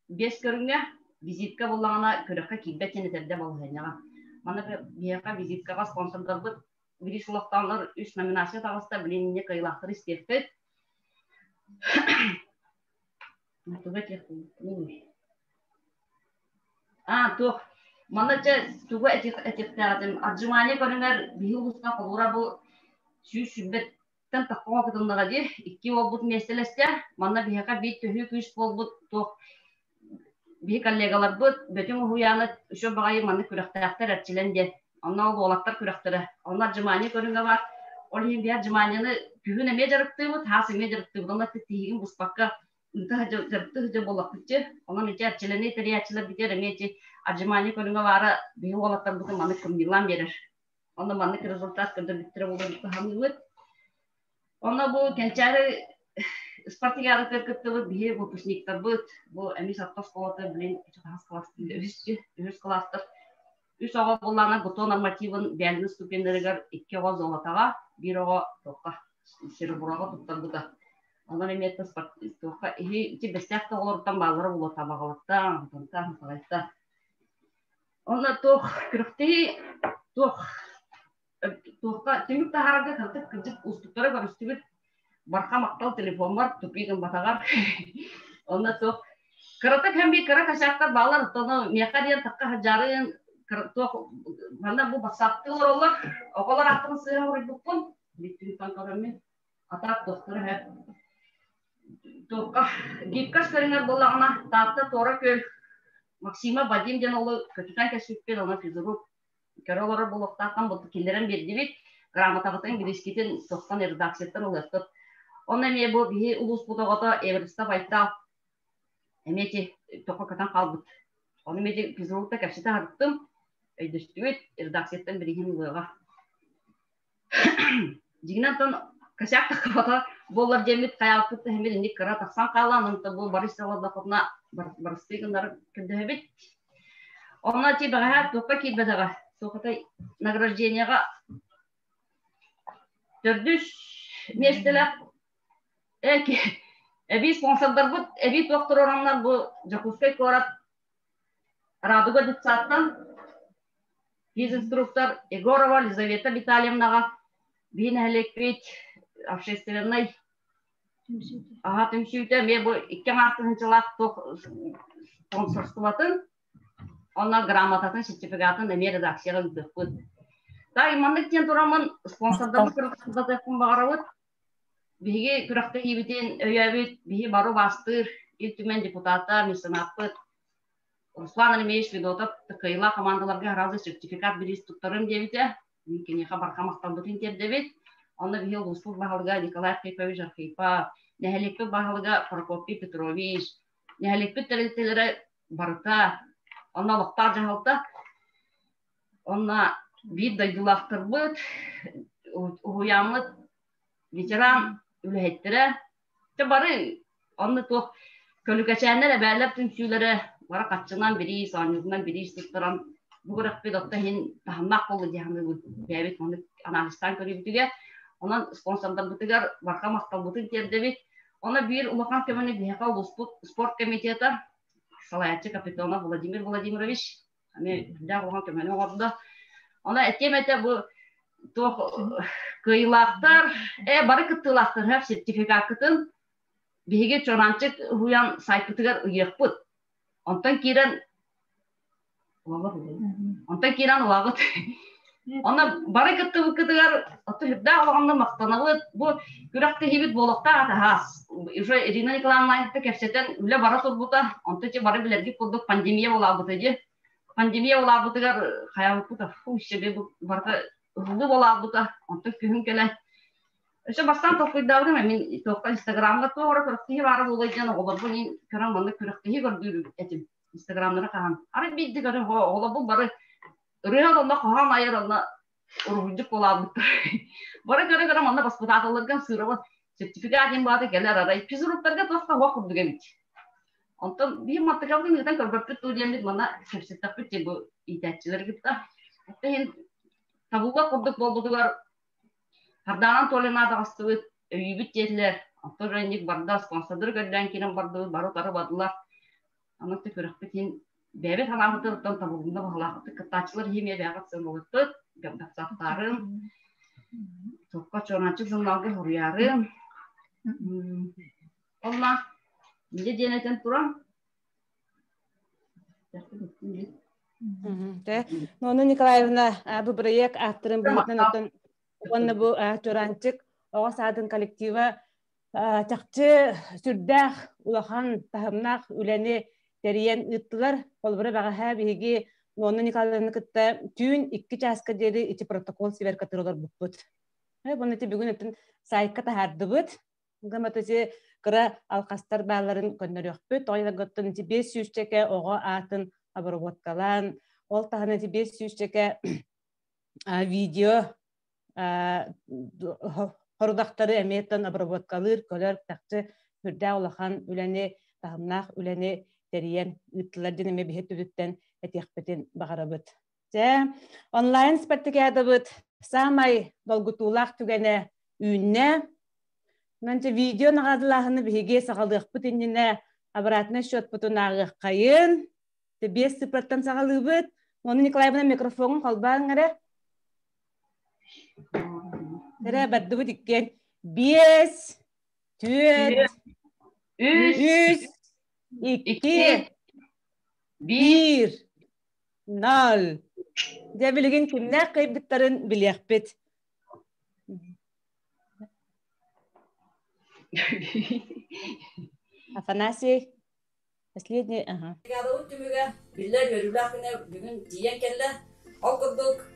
5 körünge vizitka bolağına kürükka kibbetini terde balığına. Manna biyaka vizitkava sponsorlar bit. Biri sulaktanlar 3 nominasyon tavasta bilinine kayılaktır isterfet. Tuh, mana juga etik arjumanya korengar bihusna kolora bu şübbet tan takwa ketunda gadi iki obut meselesya mana bihaka bit tühü küs bolbut tuh bih kollegalar bu bütün huyana şu bagayı mana kürekter etçilende onlar olaklar kürektere onlar arjumanya korengar var onun bir arjumanyanı tühüne mejarıktı bu tası mejarıktı bunlar tihigin buspakka Entah jatuh bolak kecil, orang macam celana teriak celana bicara macam arjumani kalau nggak wara bihualat terbuka mana kembilan beres, orang mana resultat kerja bicara bolak paham buat, orang bu kencara seperti yang ada ketemu bihe bu pusnik terbut, bu emis atas sekolah terbelin itu kelas terus kelas ter, itu awal bolana betul normatifan balance stupender agar 2 awal zola taga, 1 awal toka, 0 awal terbuka. Ondan emniyette sportistokka besteğte olurdan bağları bulu tabağılıktan, tontan, salayta. Ondan toq kırıqtı, toqqa tümük taharga kırtık kırcık ustuklara var üstübüt. Barqa maqtal telefon var, tupigin batağar. Ondan toq kırıtık hem bir kırık aşağıda bağlar, tonu miyakadiyen takka hajarın, toq bana bu basaktı olur. Oqalar attığın sığır uğraydukun. Bittin tankarımın. Atak doktoru hep. Toqqa gipkaş kırınlar bolağına tahta tora köl. Maksima Vadim den oğlu kötüden keşfetken ona fizuruk. Kere olarak bolaqtaqan boltu kinleren berdi grammatavatan girişkiten toqtan redaksiyetten olasıp. Ona ne bu bir ulus budağada Everest'te bayta. Emeti toqqa katan qalbıt. Onu medi fizurukta keşfete harıttım. Öydüstüvet redaksiyetten birihin ulağa. Jignan kaşak takıbata bollar cemit kayaltıkta hemen indik kara taksan kalanın da bu barışsalar da kopna barıştıgınlar kündehebit. Onlar ki bağa toqqa kitbadaga. Toqqa nagраждениега төрдүш местелер эки эби спонсордар бут эби докторлар бу Жакускай корат Радуга детсаттан физинструктор Егорова Лизавета Витальевнага бинәлекпит общественный тümsüйте мен бу 2006 тоқ спонсорстватын она грамотатын сертификатын мен редакцияга үтөппүт. Та имандык тен турамын спонсордарды кыргызстан багарабыт. Биги күрәкте ибитен өйәбит, биги бару бастыр, илтүмен депутата, мисанатпыт. Руслан Алимеевич Федотов тыкыйла командаларга разы сертификат бериз туттарым дебите. Микене хабар камактан бутин дебит. Аны биги Луспур багалга Николай Архипович Архипов, Нехелекпе багалга Прокопий Петрович, Нехелекпе терелтелере барыта. Она вақтар жағалта, она бит дайдулақтыр бұд, ұғыямыд, ветеран үліхеттірі. Бары, оны тоқ көлікәчәнлер әбәліп түмсүйлері, бары қатшынан бірі, санюғынан бірі сұқтыран, бұғырық бет отта хен тахымнақ болы дегенді бәбет, оны аналистан көрі бүтіге, онан спонсордан бүтігер, барға мақтал бұтын терді бет, оны бір ұлақан көміні бейқа спорт комитеті, Салаятчы капитана Владимир Владимирович, ами да оған көмені оғырды. Она әтемете бұл кыйлақтар, бары кыттылақтар әп сертификат кытын, бейге чоранчык хуян сайпытығар ұйық бұд. Онтан керен уағыт. Она бары кытты бұкытығар, отты хүдда оғанды мақтанауыд, бұл күрәкті хебет болықта атағас. Уже Ирина Николаевна айтты кәпсеттен үлі бара тұрбұта, онты че бары білерге күрдік пандемия олағыты де. Пандемия олағытығар қаябы бұта, үшебе барға ұғылды олағыты, онты күхін келі. Үші бастан тоқыйдавдым, мен тоққа инстаграмға тоғыры күріқтігі бары болайден, олар бұл ең көрін бұнды күріқтігі көрдірі әтім инстаграмдары қаған. Ары бейді көрін, олар бұл бары Рыгал онда коған айыр онда ургундук болабыттыр. Бары көрө онда баспытатылырган сырыбы сертификатын бады келер арай. Физруктарга тоска уақырды кемит. Онтан бейім маттықалдың үйден көрбөппіт өдемдік мана кепсеттаппіт те бұл итәтчілер кіпта. Әттен табуға құрдық болдығылар. Харданан толинады астыбыт өйбіт жетілер. Антон жайник барда спонсордыр көрден керен барды бару тары бадылар. Анықты көріқпетін бәбет халағыттан табылғында бағалақыты кыттачылар еме бәғатсын олықты, гәмдақсаттарын, тоққа чоранчы журналғы ғұрыярын. Олма, неде денетен тұрам? Нона Николаевна, бұл проект ақтырын бұлытын өттін, оны бұл чоранчык, оға садын коллектива, чақчы сүрдәқ, улахан, тахымнақ, үләне, Терен ыттылар, олбыры бағаға бейге Нона Николаевна кітті түйін 2 часка деді ити протокол север катырылар бұқпыт. Бұны те бүгін өттін сайыққа тахарды бұд. Ғаматысы қыра алқастар бағларын көндер өқпіт. Ойна ғыттын 500 чеке оға атын абырботкалан. Ол тағына 500 чеке видео хорудақтары әметтен абырботкалыр көлер тақчы үрдә олақан үләне, тағымнақ үләне Терен үттілер денеме бейет үдіттен әтеқпетін бағарабыт. Онлайн спартакиада бұд самай долгутулақ түгені үйінне Nanca video nağadılahını bihiге sağaldıq bütününe обратный счет bütünağıq qayın. 5-0'dan sağalıbıt. Onu Nikolayevna mikrofonu qalbağın ara. Tere baddı bu dikken. 5, 4, 3, 2, 1, 0. De bilgin kimler kayıptıkların bilyakbet. Афанасий. Последний, ага. Biller görürler bugün diyen kelle okuduk.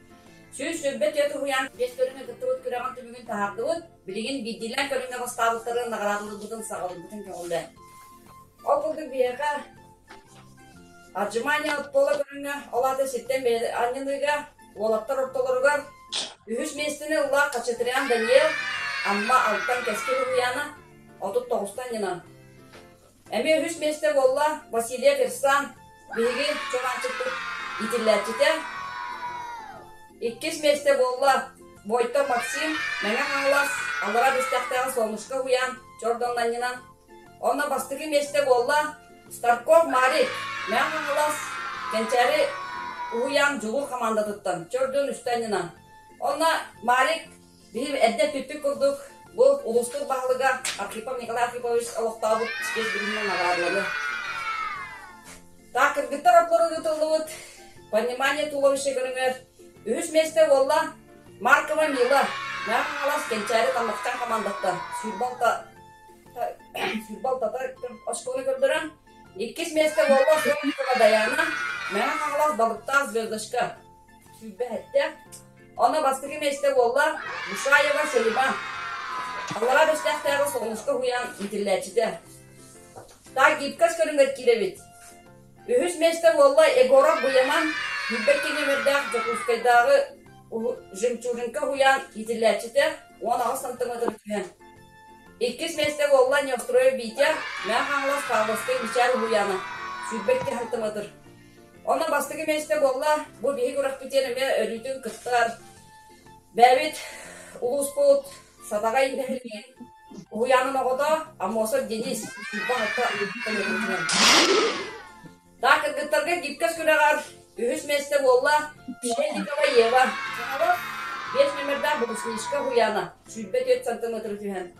Şu söhbet yatı huyan beş körüne kıtırıp küreğen tümügün tahardık. Bilgin bildiler körüne bastavıkların nağaradığı budun sağladı bütün köyünde. Okuduk bir yaka. Acımanya tola körüne oladı sitten beri annenliğe olatlar ortalarıgar. Ühüs meslini ula kaçıtırayan Daniel amma alttan keskili huyana 39'tan yana. Emi ühüs mesle bolla Vasiliya Kırsan bilgi çoğan çıktık itillercide. İkis mesle bolla Boyta Maksim mene ağlas Allah'a destektağı solmuşka huyan Jordan'dan yana. Ona bastığı mesle bolla Starkov Marik mene ağlas Gençeri huyan Cuğul komanda tuttan Jordan üstten yana. Ona Marik bir edde tüttük kurduk. Bu ulustur bağlıga Arkhipov Nikolay Arkhipowich Aloktavut spes bilimden nagradları. Ta kırgıttar otları yutulduğut, понимание туловища görünür. Ühüs mesle bolla Markova Mila. Ne ağlas gençleri tamlıktan komandatta. Sürbalta aşkını gördüren. İkis mesle bolla Sürbalta Dayana. Ne ağlas balıkta zvezdaşka. Sübbe hette. Ona bastığı mesle bolla Muşayeva Selima. Allah'a destektağı solmuşka huyan itillercide. Ta gipkas körünget kirevit. Ühüs mesle bolla Egorov Buyaman Hübbekkini merdağ Jokuskaydağı Jimchurunka huyan itillercide 16 santimetre tühen. İkis mesle bolla Nevstroyev Vitya Meğanlas Pavlovskay Michal huyana Hübbekki santimetre. Ona bastığı mesle bolla bu bihi kurak bitenime örütün kıtlar. Bevit Ulusput Sadaga indehilgen uyanın oğda amosor Deniz Sübba hatta öğretmen. Daha kırgıtlarga gipkas küreğar ühüs mesle bolla Pişelikava Yeva 5 numarda Bugusnişka huyana Sübbe 4 santimetre tühen.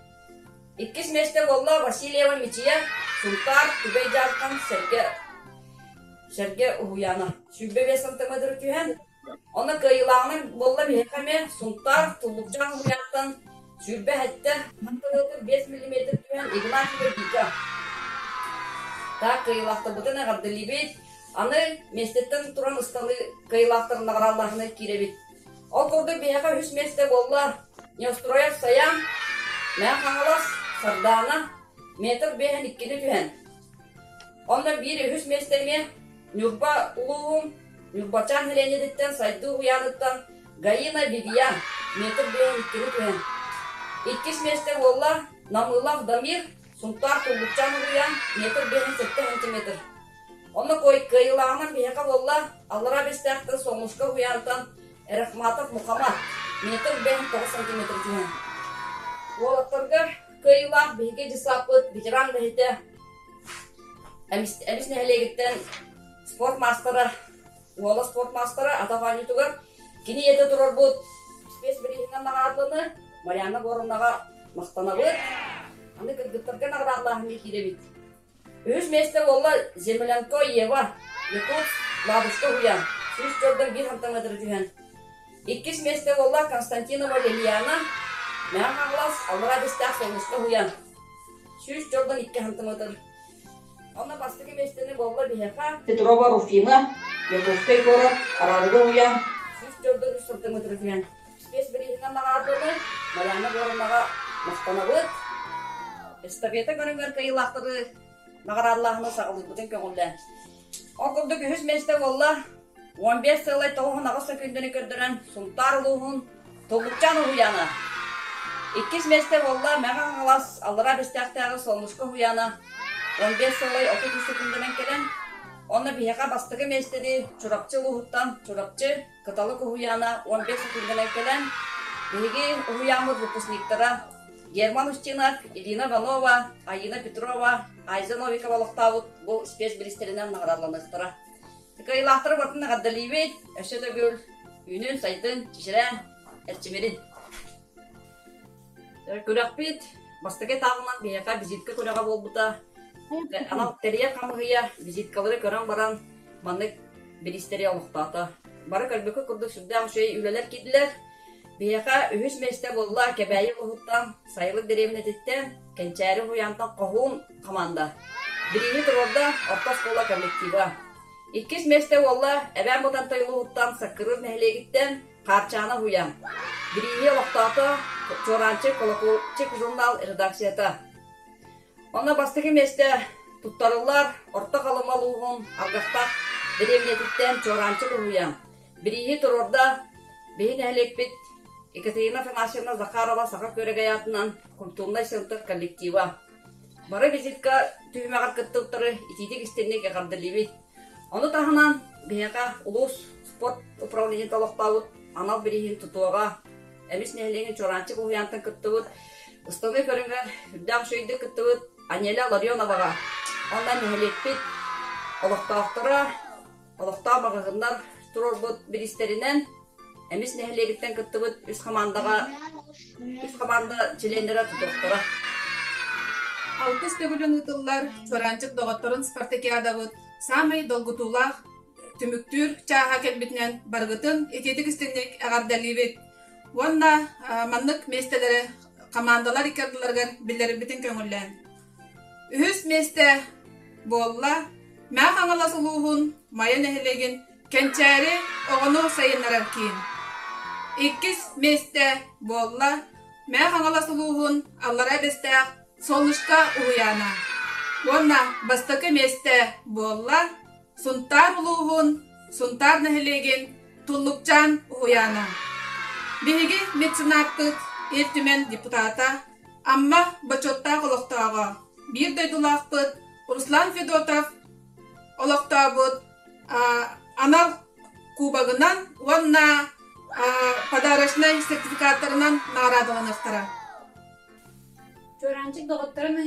İkis mesle bolla Vasilyeva Michiya Sultar Tübeycarkan Serge huyana Sübbe 5 santimetre tühen. Ona kıyılağının bolla mihekame Sultar Tullukcan huyantan Sübbe hatta 5 mm tüyen ignaç ve bika. Ta kıyılakta bütün ağırdı libet. Anı mesletten turan ıstalı kıyılakların ağırlarına kirevit. O kurdu biyaka hüs mesle bolla Nevstroyev Sayan Meğanlas Sardana metr behen ikkini tüyen. Ona bir hüs mesleme Nurba Uluğum Nurbaçan Heleneditten saydığı uyanıttan Gayina Vivian metr behen ikkini tüyen. İkis mesle bolla Namılav Damir Suntar Tullukcan uyan metr behen 7 cm. Onu koy kıyılağının biheka bolla Allah'a bestekten solmuşka uyanıtan Erahmatov Muhammad metr behen 9 cm tühen. Olatlarga kıyılağ bihege cisapıt bitiran behite Emis nehelegitten sport mastera Ola sport mastera atafan yutugar kini yete durur bud spes birihinden nağarlığını Mariana Borondaga maqtanabıt. Anda kırgıtlarga nağarlığını kirevit. Ühüs mesle bolla Zemelenko Yeva Yakut Labushka huyan 3-4 cm tühen. İkis mesle bolla Konstantinova Liliana Meğanlas Allah'a destek solmuşka huyan 3-4 cm. Ona bastığı mesleğini bolla biheka Petrova Rufina Yakovskay Kora Aralıga huyan 3-4 cm tühen. Spes birihinden nağardığını Mariana Borondaga maqtanabıt. Estafeta görünür kıyılaqtırı nağararlığını sağlık bütün köngülden. Okurduk ühüs mesle bolla 15 sılay toğun ağısta kündünü kördüren Sultar Uluğun Tullukcan huyana. İkis mesle bolla Meğanlas Allah'a destektağı solmuşka huyana 15 sılay 30 kündünen kelen. Ona biheka bastığı mesleği Çorapçı Uluğuttan Çorapçı Kıtalık huyana 15 kündünen kelen. Bihegi huyamız vupusniktara Герман Устинов, Ирина Ванова, Аина Петрова, Айза Новикова лохтабыт бұл спецбилистерінен нағырланықтыра. Тікайлақтыры бартын ғаддалибет, әші төгіл, үйнін, сайтын, тишірен, әрчімерін. Көрәқпет, бастыға тағынан бейеқа визитка көреға болбыта. Анау тәрия қамығыя визиткалары көрін баран маңдық билистері олықтаты. Бары көлбікі күрдік сүрді ақшөй үлелер кеділер. Бейеқа үхіс месте болла кәбәйі ұғыттан, сайылық деревінететтен, кәнчәрі хуянтан қоғуын команда. Бірейі тұрорда орта школа коллектива. Иккіс месте болла әбән бұтан тойылы ұғыттан сақырыр нәхілегіттен қарчаны хуян. Бірейі олықтаты Çorançı kolokçık jurnal redakсията. Ona bastığı mesте tuttarırlar, orta kalamalığın, algastaq, derevnetitten çorançı kuhuyan. Biriyi turorda, beyin əhlekbet, Ekaterina Afanasyevna Zakharova Sakak Göregayatından Kulturnay Center kollektiva. Bari vizitka tühümeğar kıttıqtırı itidik istennek eğardırlibet. Onu tahınan beyaka ulus sport upravleniyen taloqtavut, anal biriyin tutuağa, Эмис нехлеңин çorançı kuhuyantan kıttıvıt. Istıgı körüngən hüddağ şöydü kıttıvıt. Anyela Larionovaға. Ondan nehлекпет. Oloqtağı mağızınlar turur biristerinden. Эмис nehlegitten kıttıvıt. Üst komanda çilendere tutuqtıra. Altı stebülün ıtıllar çorançık doğatların Spartakiyadavıt. Samay dolgutulaq tümüktür çağa kelbitinen bargıtın etedik istennek ağardalibet. Ванна маннык местелери командалар икердилерген билleri битин көңүллен. Үһүс месте болла мә хаңаласылуһун мая нехлеген кенчәри огону сайыннарар кийин. Иккис месте болла мә хаңаласылуһун аллара бесте солнышка уяна. Ванна бастакы месте болла сунтар улуһун сунтар нехлеген туллукчан уяна. Биһиги меценаттык эртимен депутата, амма бачотта олоқтаға. Бир дойдулақпыт Руслан Федотов олоқтабыт анал кубагынан, онна подарочный сертификаттарынан нарадыланықтыра. Çorançık doğuttарын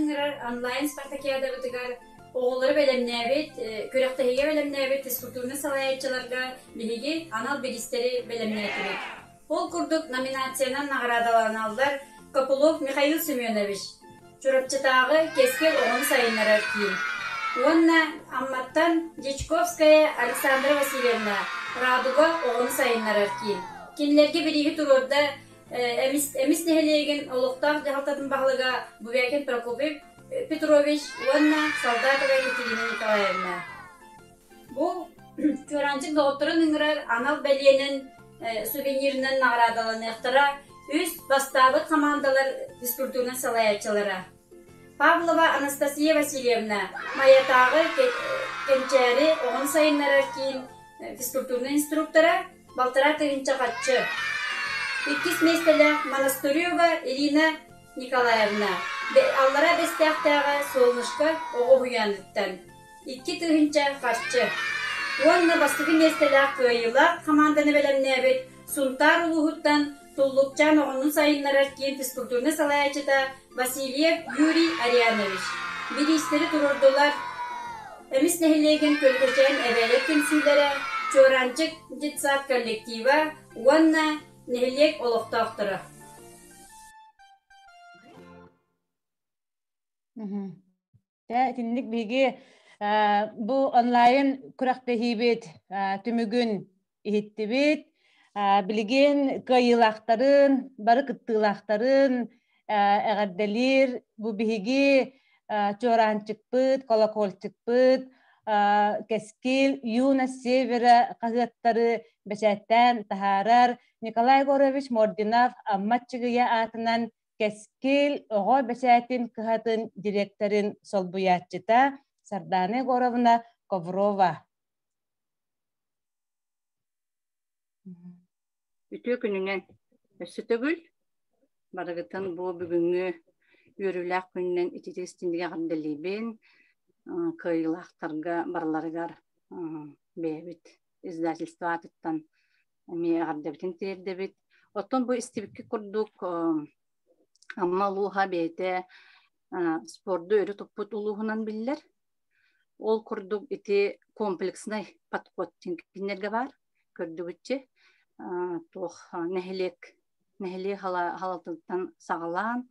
онлайн Спартакиада бітігар оғылары бәлемнәбет, көректіге бәлемнәбет, физкультурны салаятчыларға биһиги анал билистери бәлемнәбет. Ол курдук номинациянан наградаланалдар Копылов Михаил Семенович. Чурапчытагы кескел оғын сайынларар кейін. Онна Амматтан Дичковская Александра Васильевна Радуга оғын сайынларар кейін. Кенлерге бірігі турорда әміс нехелеген олықтақ жағалтатын бағылыға Бубякин Прокопив Петрович, Онна Солдатова Екатерина Николаевна. Бұл Çorançık doğuттарын ыңырар анал бәлиенін сувениринен наградаланықтыра, үз бастабы командалар физкультурны салаятчылары. Павлова Анастасия Васильевна, маятағы кенчәрі оғын сайынларар кейін физкультурны инструктора, Балтара тығынча қатшы. Иккис местелі Монастырёва Ирина Николаевна, аллара бестяқтағы солнышқа оғы хуяныттан. Икки тығынча қатшы. Онна бастығы местелі көйілақ команданы бәлемнәбет, Сунтар улуғыттан Туллукчан оғының сайынларар кейін физкультурны салаячыда Васильев Юрий Арианович. Bir isteri tururdular. Emis nehilegen kölgeçen ebelet temsilere, Çorançık Citsat kollektiva, Onna nehilek oloqtaqtırı. Tinlik bilgi bu online kuraqtehibet tümügün ihittibet, bilgen kayılaqtарын, barı kıttılaqtарын, eğaddelir, bu bilgi çorançıkpıt, kolakolçıkpıt, keskil, yuna severe kağıtları beşetten taharar, Nikolay Gorovich Mordinov ammatçıgıya atınan keskil, oğul beşetin kağıtın direktörün solbuyatçıta, Sardane Gorovna Kovrova. Ütü gününden sütügül, barıgıtın bu bugünkü yürülük gününden ititistindiğe gandeliben, kıyılaqtarga barlargar bebit, izdательстватыттан me gardebitin terdebit. Oton bu istibikki kurduk Amma luha beyte spordu örü toput uluğunan biller. Ol kurduk iti kompleksine patkottin kinlerge var. Kördübütçe. Toh nehli halatıltan sağlan.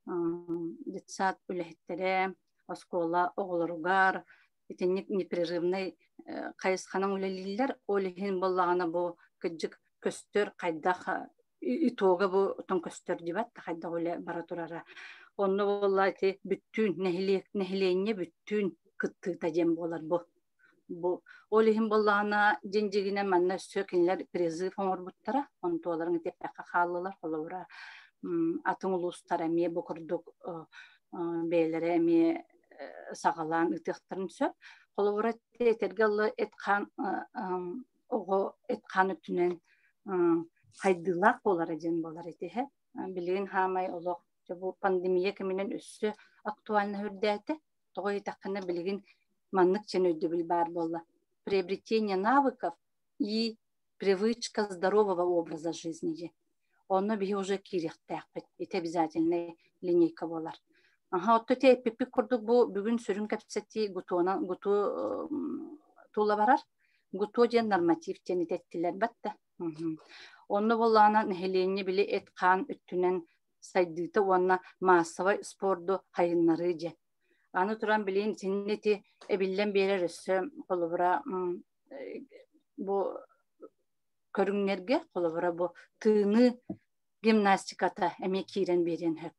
Детсад үлэхтэрэ, оскола оголоругар, итинник непрерывный кайысханан үлэлиллер, олихин боллагана бу кыджык көстөр кайдах итога бу тон көстөр дибат, кайдах үлэ бара турара. Онно болла ити бүттүн нехиленне бүттүн кыттыта жем болар бу. Олихин боллагана женжигине манна сөкинлер призыв оңорбуттара, онтуоларын итеппекка хаалылар, холовра. Atın uluslara mi bu kurduk beylere mi sağalan ıtıqtırın söp. Koluvrat etergalı etkan ütünen haydılaq olar eden bolar etehe. Bilgin hamay oluq. Bu pandemiya keminen üssü aktualna hürdəti. Toğu etaqına bilgin manlık çen ödübül bar bolla. Приобретение навыков и привычка здорового образа жизни. Onu bir уже kirih taqbet. Et обязательно lineyka bolar. Aha otto teppi kurduk bu bugün sürün kapseti gutu tuğla varar. Gutu diye normatif tenit ettiler batta. Onu bollana neheleyni bile etkan üttünen saydıta ona masava spordu hayınları diye. Anı turan bileyin tinneti ebillen bererisi kolubura bu körünlerge kolubura bu tığını gimnastikata emekiren beren hep.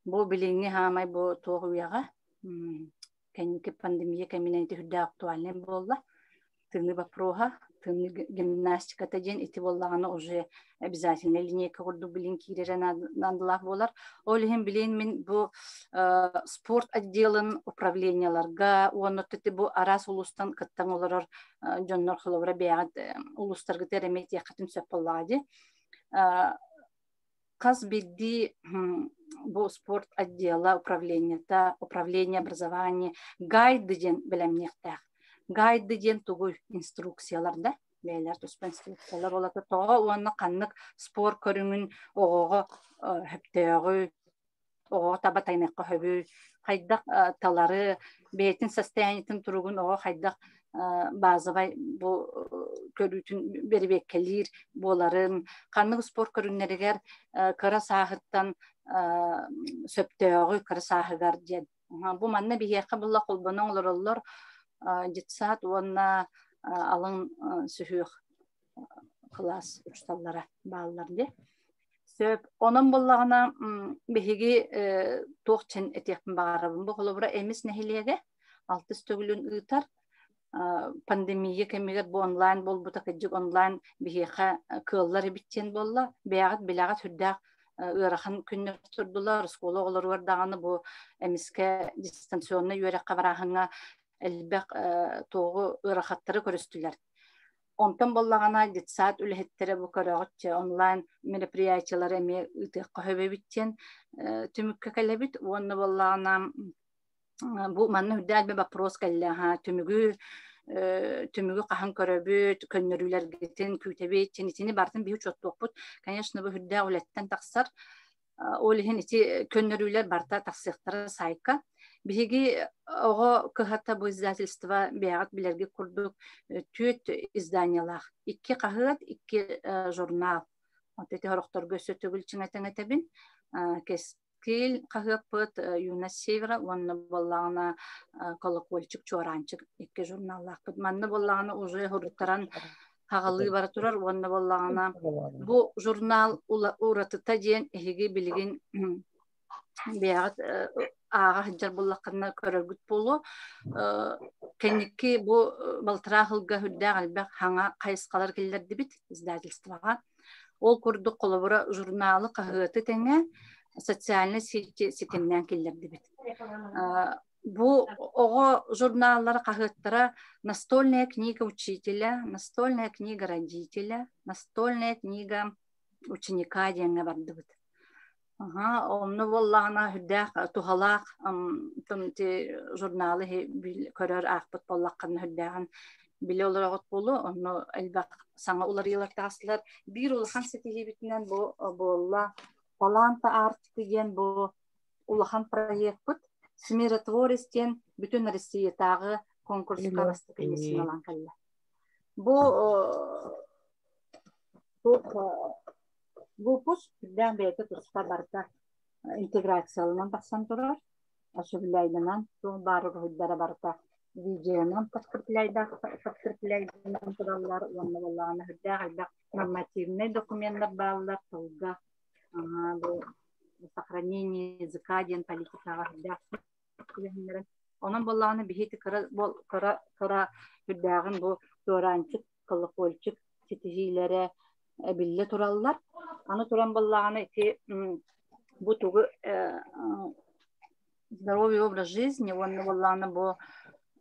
Bu bilini hamay bu toğuyaga kendiki pandemiya keminenti hüdde aktualne bolla. Tığını baproha, tığını gimnastikata jen iti bollağına уже обязательно линейка kurdu bilin kireren andılaq bolar. Olihim bilin min bu sport отделын управленияларга, onu tütü bu aras ulustan kıttan olurur jonnor xılabıra beğat ulustargı teremet yakıtın söp bolladı. Каз бидди bu sport отдела управление образования гайды ден билемнехтах. Гайды ден тугу инструкцияларда бейлер туспа инструкциялар болаты тоға уанна қаннық спор көріңін оғоға хөптөөгү оғоға таба тайнаққа хөбү хайдақ талары бейтін состояниятын туругун оға хайдақ bazıbay bu körütün beribekkelir boların kanlı spor körünleriger kara sahıttan söptöөгү kara sahıgar diye. Bu manna bir yaka bulla kolbana olurlar jitsat ona alın sühüq klas uçtallara bağlılar diye. Söp onun bullağına behigi toğçen etekmin bağırabın. Bu kolubura emis nehiliyege altı stögülün ıtar. Pandemiya kemiger bu online bol bu takıcık online biheqa kıllar bitten bolla beğat bilagat hüddaq ıraxan günler turdular skola olar vardağını bu emiske distansiyonuna yöre qabarahına elbaq toğu ıraxatları körüstüler. Ondan bollağana ditsat ülehettere bu karağıtça online merapриятиялар эме ытыqqa höbe bitten tümükkä kelebit onu bollağana bu manna hüddäl bir вопрос kelle ha tümügü qahan köröbüt könnörüler geten kütebet çenitini bartın bir uçot toput конечно bu hüddä uletten taksar olihin iti könnörüler barta taksıqtara sayka bihigi ogo kıhata bu izdательство beğat bilerge kurduk tüt izdaniyalaq iki qahıt iki jurnal otete horoktor gösötөгүл çiŋetebin kes Кел қағыппыт Юнас Севера, онны боллағына колокольчик чоранчик екі журналлақпыт. Манны боллағына уже хұрыттаран қағалы бары тұрар, онны боллағына бұл журнал ұратыта ден әйге білген бейғат аға хыджар боллаққына көріргіт болу. Кәнекі бұл балтырағылға хүдді әлбәқ хаңа қайысқалар келдерді біт, издательствоға. Ол күрді қолыбыра журналы қағыты тәңе социальный сетемнен келдерді бит. Bu ogo журналлары қағыттыра настольная книга учителя, настольная книга родителя, настольная книга ученика деңе барды бит. Onu bollağına hüddəq, tuhalaq, tümti jurnалы körər aqbıt bollaqqanı hüddəqin bile olarak bolu, onu elbaq sana ular yılaq dağısılar. Bir olağan setihi bitinden bu bolla Таланта артиген бу улахан проект бут. Смиротворец ден бүтүн Россиятагы конкурска выступлениесин алан калла. Бу пуш дән бәйте туста барта интеграциялынан баксан турар. Ашыблайдан бары худдара барта видеонан подкрепляйдан туралар, онна болланы худда нормативный документтар баллар толга. Бу сохранение языка ден политикага худда. Onun bollarını biheti kara hüddağın bu öğrençik, kılıkolçuk, titijilere bille turallar. Anı turan bollarını iti bu tuğu здоровый образ жизни, onun bollarını bu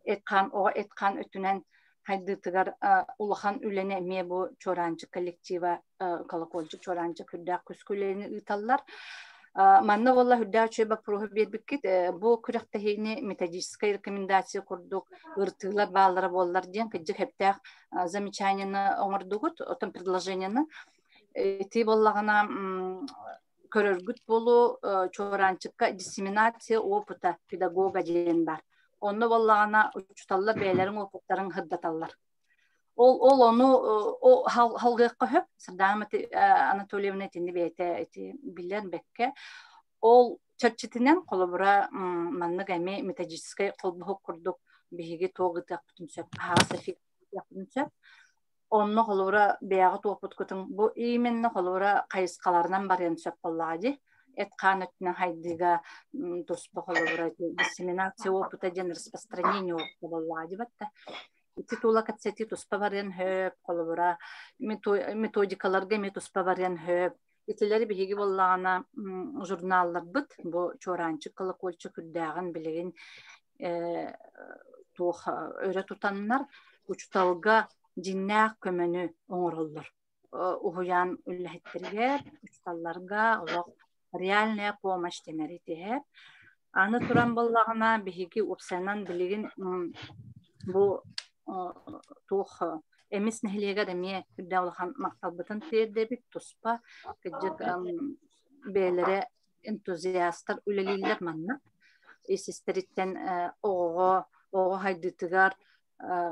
etkan ötünen haydıtıgar ulahan ülene me bu çorancı kolektiva kılıkolçuk, çorancı hüddağ küskülerini ıtallar. Манна валла худда чөбак проһубет биккит бу күрәктәһине методическая рекомендация курдук ыртылар баллары боллар ден кыҗы хептәх замечанияны оңырдугут отын предложенияны ти боллагына көрөргүт болу чоранчыкка диссеминация опыта педагога ден бар. Онны боллагына учталлар бәйләрен опыттарын хыддаталлар. Ол onu o halgıqqa höp Sırdanım Anatolievna tindi beyte bilen bekke ol çerçetinen kolubura manna gami metodическая kolbuhuk kurduk bihigi toğıtaq bütünsöp hasafik yapınsöp onu kolubura beyağı toğput kutun bu imenni kolubura kayısqalarından baryan söp bolladı etkan ötünen haydiga tospa kolubura диссеминация опыта ден распространение опыта bolladı batta Titula katseti tuspavaren höp kolubura metodikalarga metuspavaren höp itileri bihigi bollana jurnallar bit bu çorançı kılıkolçu küddağın bilegin tuğ öre tutanlar uçtalga cinnaq kömönü oңorollar uhuyan üllehittirger uçtallarga olaq realnaya помощь deneri tehep anı turan bollağına bihigi upsanan bilegin bu тух эмис нехлега деме күддәулхан макталбытын тердебит туспа кыҗык бәйләре энтузиасттар үлелилер манна эсистериттен ого хайдытыгар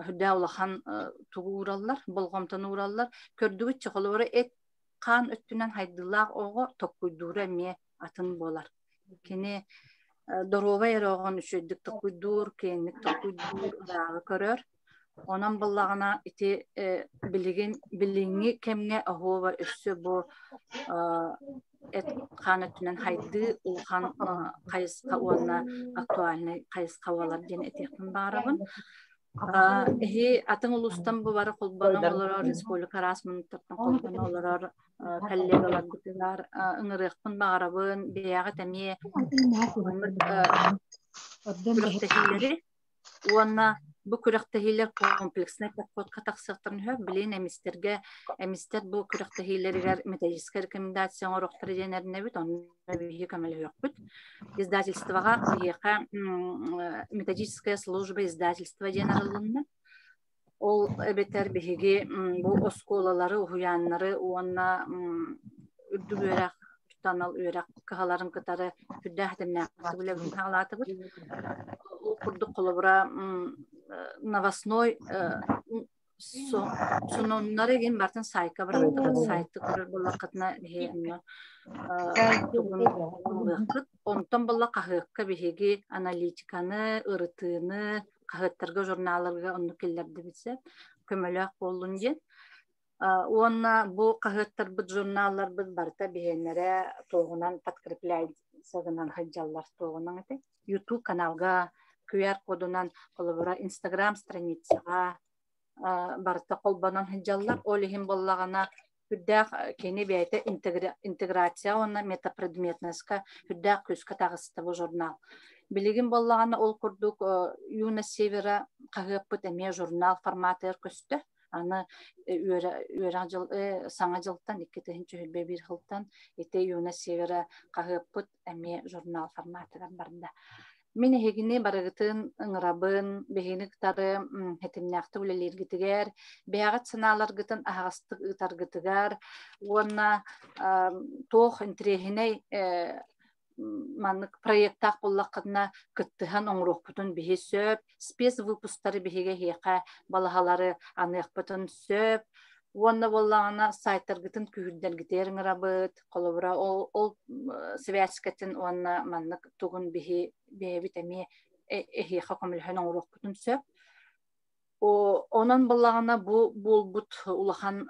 хүддәулхан тугураллар болгомтан ураллар көрдүгү чыгылары эт кан өттүнөн хайдылар ого токуйдура ме атын болар кене доровай рогон үшөдүк токуйдур кенник токуйдур дагы көрөр Ondan ballağına iti bilini kemne ahova üssü bu et kanetünen haydı ulhan kayıska ona aktualne kayıska olar diye etekten barabın. Atın ulustan bu barı kulbana olar Respublika rasmın tartan kulbana olar kollegalar bitiler ıngırıqpın barabın beyağı temiye kürektehileri ona bu kürektehiler kompleksine podkast taqsıqtırın höp bilen emistер bu kürektehilerger metodическая рекомендация орохтар денерне бит оны бихи камеле yok бит издательствога бихи методическая служба издательства денералынны ол эбетер бихиги bu осколалары уяннары уанна үрдүгөрак tanal örak kahaların kıtarı hüddahtemne aktıbile halатı bit o kurduk kolubura новостной sonunları gen bartın sayka bıraktı saytı kurur bulakatna bihe ondan bulla kahıkka bihegi analitikаны ırıtını kahıttarga jurnallarga onu kellerdi bitse kömölak bolunca Онна бу кахыттар бит журналлар бит барта биһеннере тоғунан подкрепляй сагынан хаҗаллар тоғунан эте YouTube каналга QR кодунан колобора Instagram страницага барта колбанан хаҗаллар олихим боллагана хүддәк кени бәйте интеграция онна метапредметнаска хүддәк күскә тагысты бу журнал билигин боллагана ол курдук Юна Севера кагып бит эме журнал форматы көстө Аны саңа жылтан 2-1 жылтан ете Юна Севера кагыппыт эме журнал форматыган барда. Мен егіне барығытын ыңырабын, бейінік тары хетімнәқті үлелергітігер, бейағат сыналарғытын ағастық ұтарғытығар, онна тоқ интерегіней маннык проекттақ боллаққына кыттыхан оңыроқпытын бейі сөп, спец выпустары бейге хеқа балағалары анықпытын сөп, онна боллағына сайттаргытын күйірдергітер ыңырабыт, қолыбыра ол связкатын онна маннык туғын бейі битами эхеха комилхэн оңыроқпытын сөп. Онан боллағына бұлбұт улахан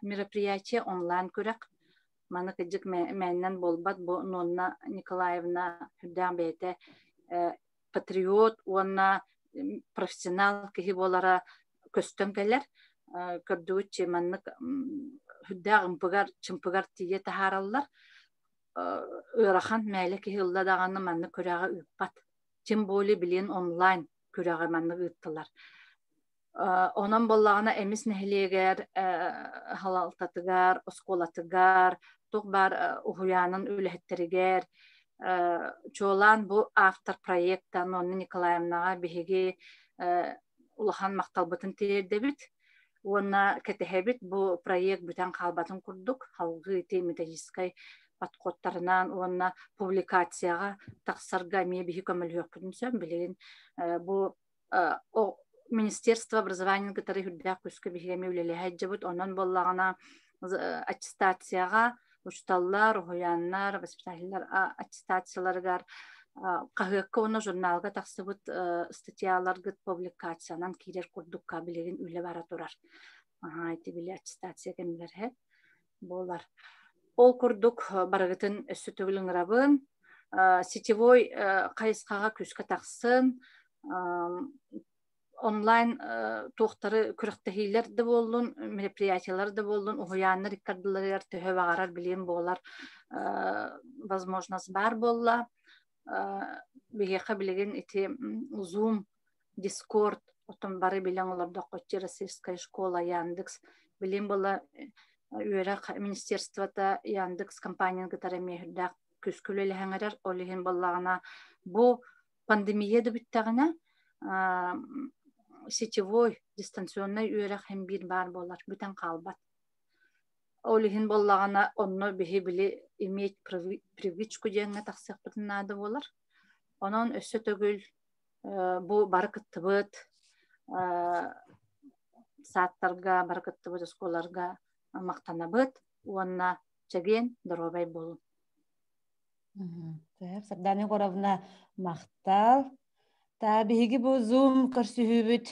мероприятие онлайн көрек. Маны кыджык мәннен болбат, бу Нонна Николаевна хүрдән бәйті патриот, онна профессионал кихи болара көстөн келер. Көрдүгүтче маннык хүрдән чымпыгар тие тахараллар. Ырахан мәлі кихи ылда дағаны манны көрәға үппат. Тем более билен онлайн көрәға манны үттілар. Онан боллағына әміс нәхілегер, халалтатыгар, осколатыгар, тоқ бар ұхуянын өліхеттерігер, чолан бұл автор проекттан Нонна Николаевнаға бігеге улахан мақталбытын тердебіт. Онна кәтіхебіт бұл проект бүтән қалбатын күрдік, халғы ете методическай подходтарынан, онна публикацияға тақсарға ме бігі көмілі өкпүдін сөм білеген бұл Министерство образования, который хүрдәк көскө бігеме үлелі әджебіт, онан боллағына аттестацияға учталлар, ұхуянлар, воспитателлар аттестацияларғар қағыққа оны журналға тақсыбыт статьяларғыт публикациянан кейдер күрдікқа білеген үлі бара тұрар. Айты білі аттестация кәмілер болар. Ол күрдік барығытын өсі төгілің рабын, сетевой қайысқаға көскө тақсын, онлайн тоқтары күріқтіхейлер де болын, мероприятиялар да болын, ұғыянны рекордылар төһө бағарар білен болар, возможность бар болла. Бігеқа білеген еті Zoom, Discord, отын бары білен оларда қотчы Российская школа, Яндекс, білен болла үйері министерствода Яндекс компаниян гытары мейірдақ көскөлелі әңірер, олеген боллағына бұл пандемия да біттіғіне сетевой, дистанционный үйерек hem bir бар болар, бүтән қалбат. Олеген боллағына онны бейі білі иметь привычку деңі тақсық бұтынады болар. Онын өсі төгіл бұл бары күтті бұт, сааттарға, бары күтті бұт, ұсколарға мақтана бұт, онына жеген дұробай болу. Сарданы қоравына мақтал. Табиги бу Zoom көрсүһүбүт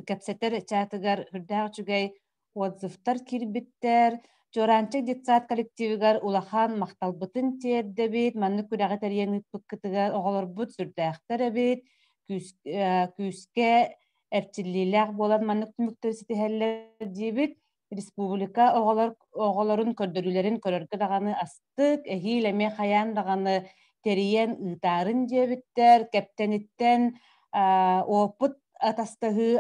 кепсеттер чатыгар хүрдәг чугай отзывтар кирбиттер, жоранчык детсат коллективигар улахан макталбытын тердебит, манны күрәгә тәрьяңыт быккытыгар оголорбут сүрдәхтер эбит, күскә эрчиллиләк болан манны түмүктөр ситәһәлләр дибит, республика оголорун көрдөрүләрен көрөргә даганы астык, эһилеме хаян даганы териян ытарын жебиттер, кептенеттен опыт атастahı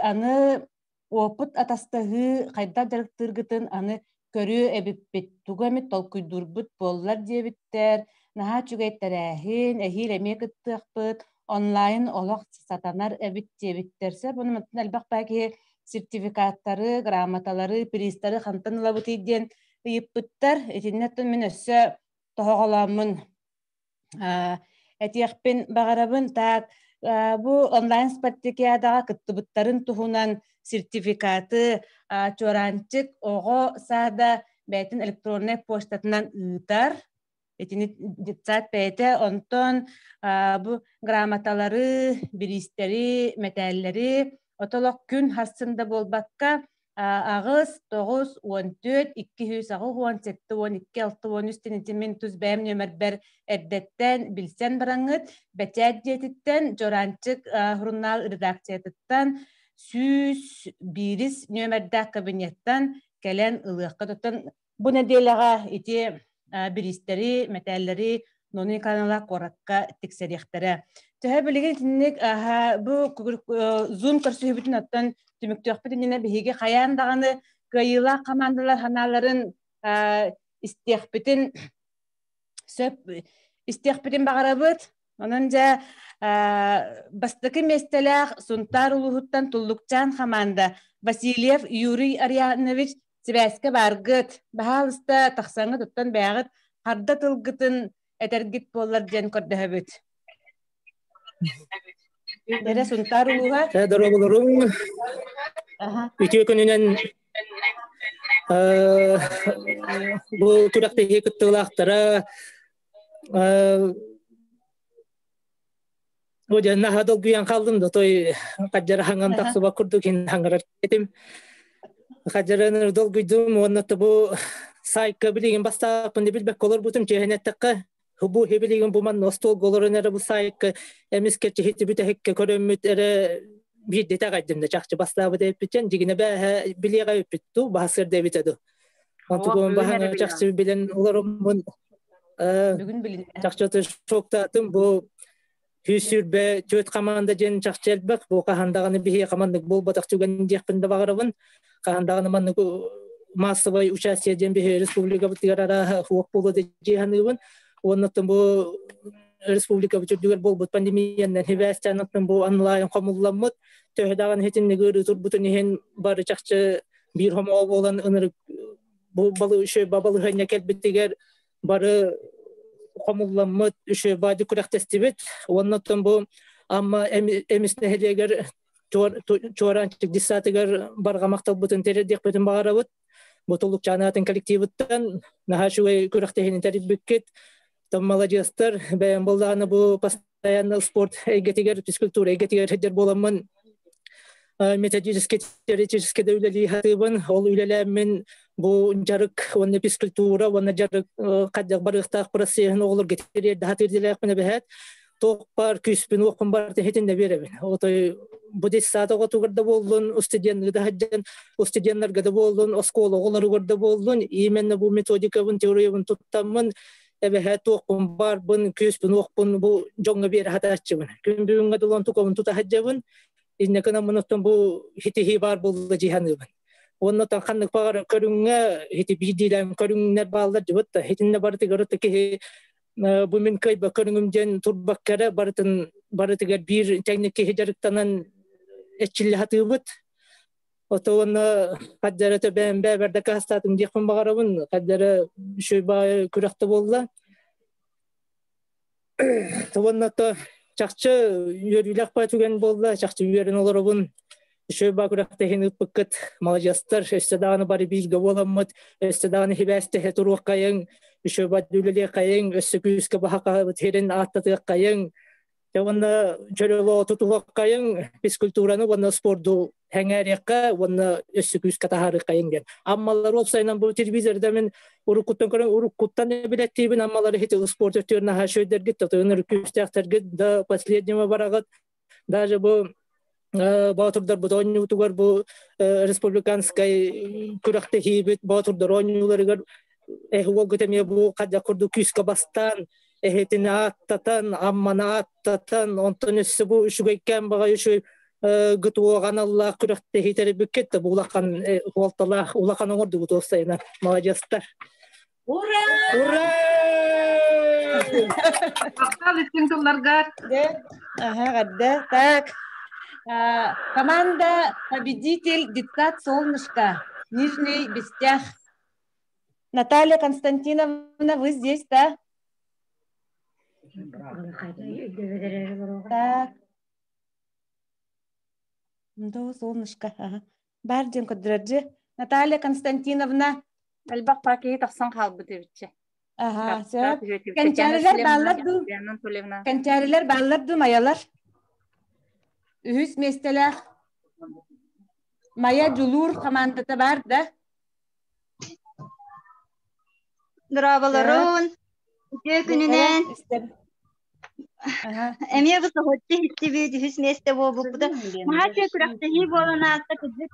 қайда жарықтыргытын аны көрі әбіппет тугамет толкуйдурбут боллар жебиттер, наха чугайттар әхин, әхил әмек ыттықпыт, онлайн олақ сатанар әбит жебиттерсе, бұны мүттін әлбақ бәке сертификаттары, грамоталары, пристары қантан ұлабыт еден үйіппіттер, етіннеттен мен өссі тоғаламын әтияқпен бағарабын, так, бұл онлайн спартакиадаға кыттыбыттарын туһунан сертификаты чоранчык оғы сада бәйтін электронный поштатынан ұйтар, етіні детсат бәйті, онтон бұл грамоталары, биристері, металлері, отолық күн харсында болбаққа Ağız 9 14 200 17 12 6 13 min tuz bäm nömer 1 eddetten bilsen barangıt betedyetten jorançık jurnal redaksiyattan süs biris nömerde kabinettan gelen ılıqqa tutan bu nedelaga iti biristeri metalleri noni kanala korakka tekseriyektere töhe bilgen tinnik bu Zoom kursu bütün attan tümüktüqpütün yine bihige hayan dağını gayıla komandalar hanaların istiyakpütün söp istiyakpütün bağırabıt Onunca бастыкы местелях сунтар улуһуттан туллукчан хаманда Васильев Юрий Арианович Сибәскә баргыт. Баһалыста тахсаңы туттан бәгыт харда тылгытын этергит боллар ден көрдөһөбүт. Дере сунтар улуһа. Дөрө булырың. Үтү күнүнен бу туракта хекеттылактара Oja nah adol guyan kaldım da toy kajara hangan taksuba kurduk in hangarar etim kajara dol guydum onna bu say kabiligin basta pende bilbek kolor butum cehenettekka bu hebiligin bu man nostol golorunera bu say emis keçi hiti bite hekke körömmüt ere bir deta gaydım da çakçı basta bu deyip bitchen digine be biliga yupittu bahsır devit edu ontu bahana çakçı bilen olurum bugün bilin çakçı şoktatım bu Hüsürbe töt kamanda jen çakçelbek bu kahandagını bihi kamandık bol batak tügen diyekpinde bağırabın kahandagını manık masabay uçasiye jen bihi Respublika Bıtıgarara huok bolu de cihanıbın onunla bu Respublika Bıtıgar bol but pandemiyandan hevesçanıktan bu anlayın kamullanmıt töhdagın hetinni görü turbutun ihen barı çakçı bir homo olan ınırık bu balı şey babalı hanya kelbettiger barı Komullanmıt, üşü badi kurak testibit. Ondan bu ama emisne hediyeler çoğrancık disatigar bargamaktal butun teredik bütün bağırabıt. Bu toluk canatın kolektivittan naha şuay kurak tehinin teribikket. Tam malajiyastar. Ben boldağını bu pastayanlı sport egetiger, psikultur egetiger hediyer bolamın metodически devleliği hatıbın. Ol ülelemin bu jarık onun psikultura, onun jarık kadar barıqtaq prosesini olur getirir daha terdiler bana behet. Toqpar küspün oqun bar tehetinde bereben. Otoy bu desata otugarda boldun, ustudyanlar hajjan, ustudyanlar da boldun, oskola oğları gorda boldun. Imenne bu metodikabın teoriyabın tuttamın behet oqun bar bun küspün oqun bu jonga bir hataççımın. Kümbüğünga dolan tukabın tutahajjabın. İnnekana mınıttın bu hitihi bar boldu cihanıbın. Ondan kanlık bağır körünge hiti bidilen körünler bağlar cıvıtta hitinne barıtı görüttü ki bu minkay bakörüngümden turbakkara barıtıgar bir teknik hicarıktanan etçilli hatıbıt oto ona kaddara ben berde kastatım diyekun bağırabın kaddara şu bağ kürekte boldu Tovonna to çakçı yörülek patügen boldu çakçı yörün olurubun Şöyle bakırakta henüz pıkkıt malajastar, östedağını bari bilgi olamad, östedağını hibeste heteruak kayın, şöyle badüleli kayın, östeküske bahaka terin atlatık kayın, Ona çörelo tutuak kayın, psikulturanı, ona spordu hengeriyaka, ona östeküske taharı kayın gen. Ammalar olsaynan bu televizörde men urukuttan körün, urukuttan bilettibin ammaları heti spor ötüyoruna ha şöyder gitti, önür küstekter gitti, da последнего barağıt, даже bu Батурдар бутоннутугар бу республиканскай күрәхтә хибет батурдар оннуларыгар эхуол гытеме бу кадя курду küska бастан эхетин аттатан аммана аттатан онтон өссө бу үшүгәйкән бага үшү гытуган Аллах күрәхтә хитер биккет бу улакан волтала улакан оңорду бу тостайна молодецтар ура ура Акта листин тулларга гадда так Команда победитель Детсад Солнышко, Нижний Бестях. Наталья Константиновна, вы здесь, да? Так. Ну, Солнышко. Бардин Кодраджи. Наталья Константиновна. Элбак паки тахсан халбы девиче. Ага, все. Kençariler ballardı mayalar. Ühüs mesteler Maya Julur komandada var da. Bravolarun. Gününen. Emiye bu sohbeti hitti bir ühüs meste bu da. Mahaçya kurakta hi bolana altta kızık.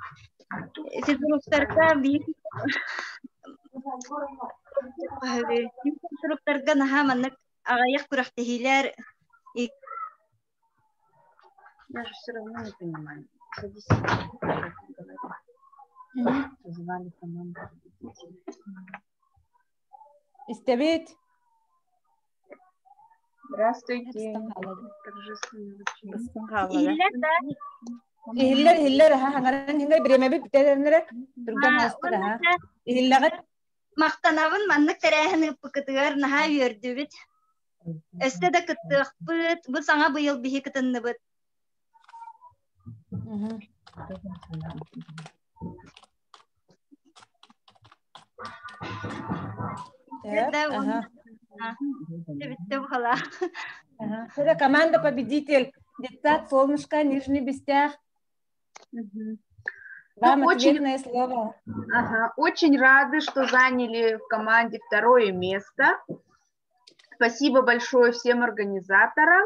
Siz gruplarga bir gruplarga naha mannak ağayak kurakta hiler Я же все равно не понимаю. Звали команду. İstebit. Здравствуйте. Ihiller ha hangaran hingai bireme bir biterlere turgan hastır ha. Ihiller'e Мақтанабын маннык тәрәһен пыкытыгар наһа йөрдүбит. Эстә дә кыттык бу саңа быел бихи кытынны бит. Это команда победитель. Детсад Солнышко, Нижний Бестях. Вам ответное слово. Очень рады, что заняли в команде второе место. Спасибо большое всем организаторам.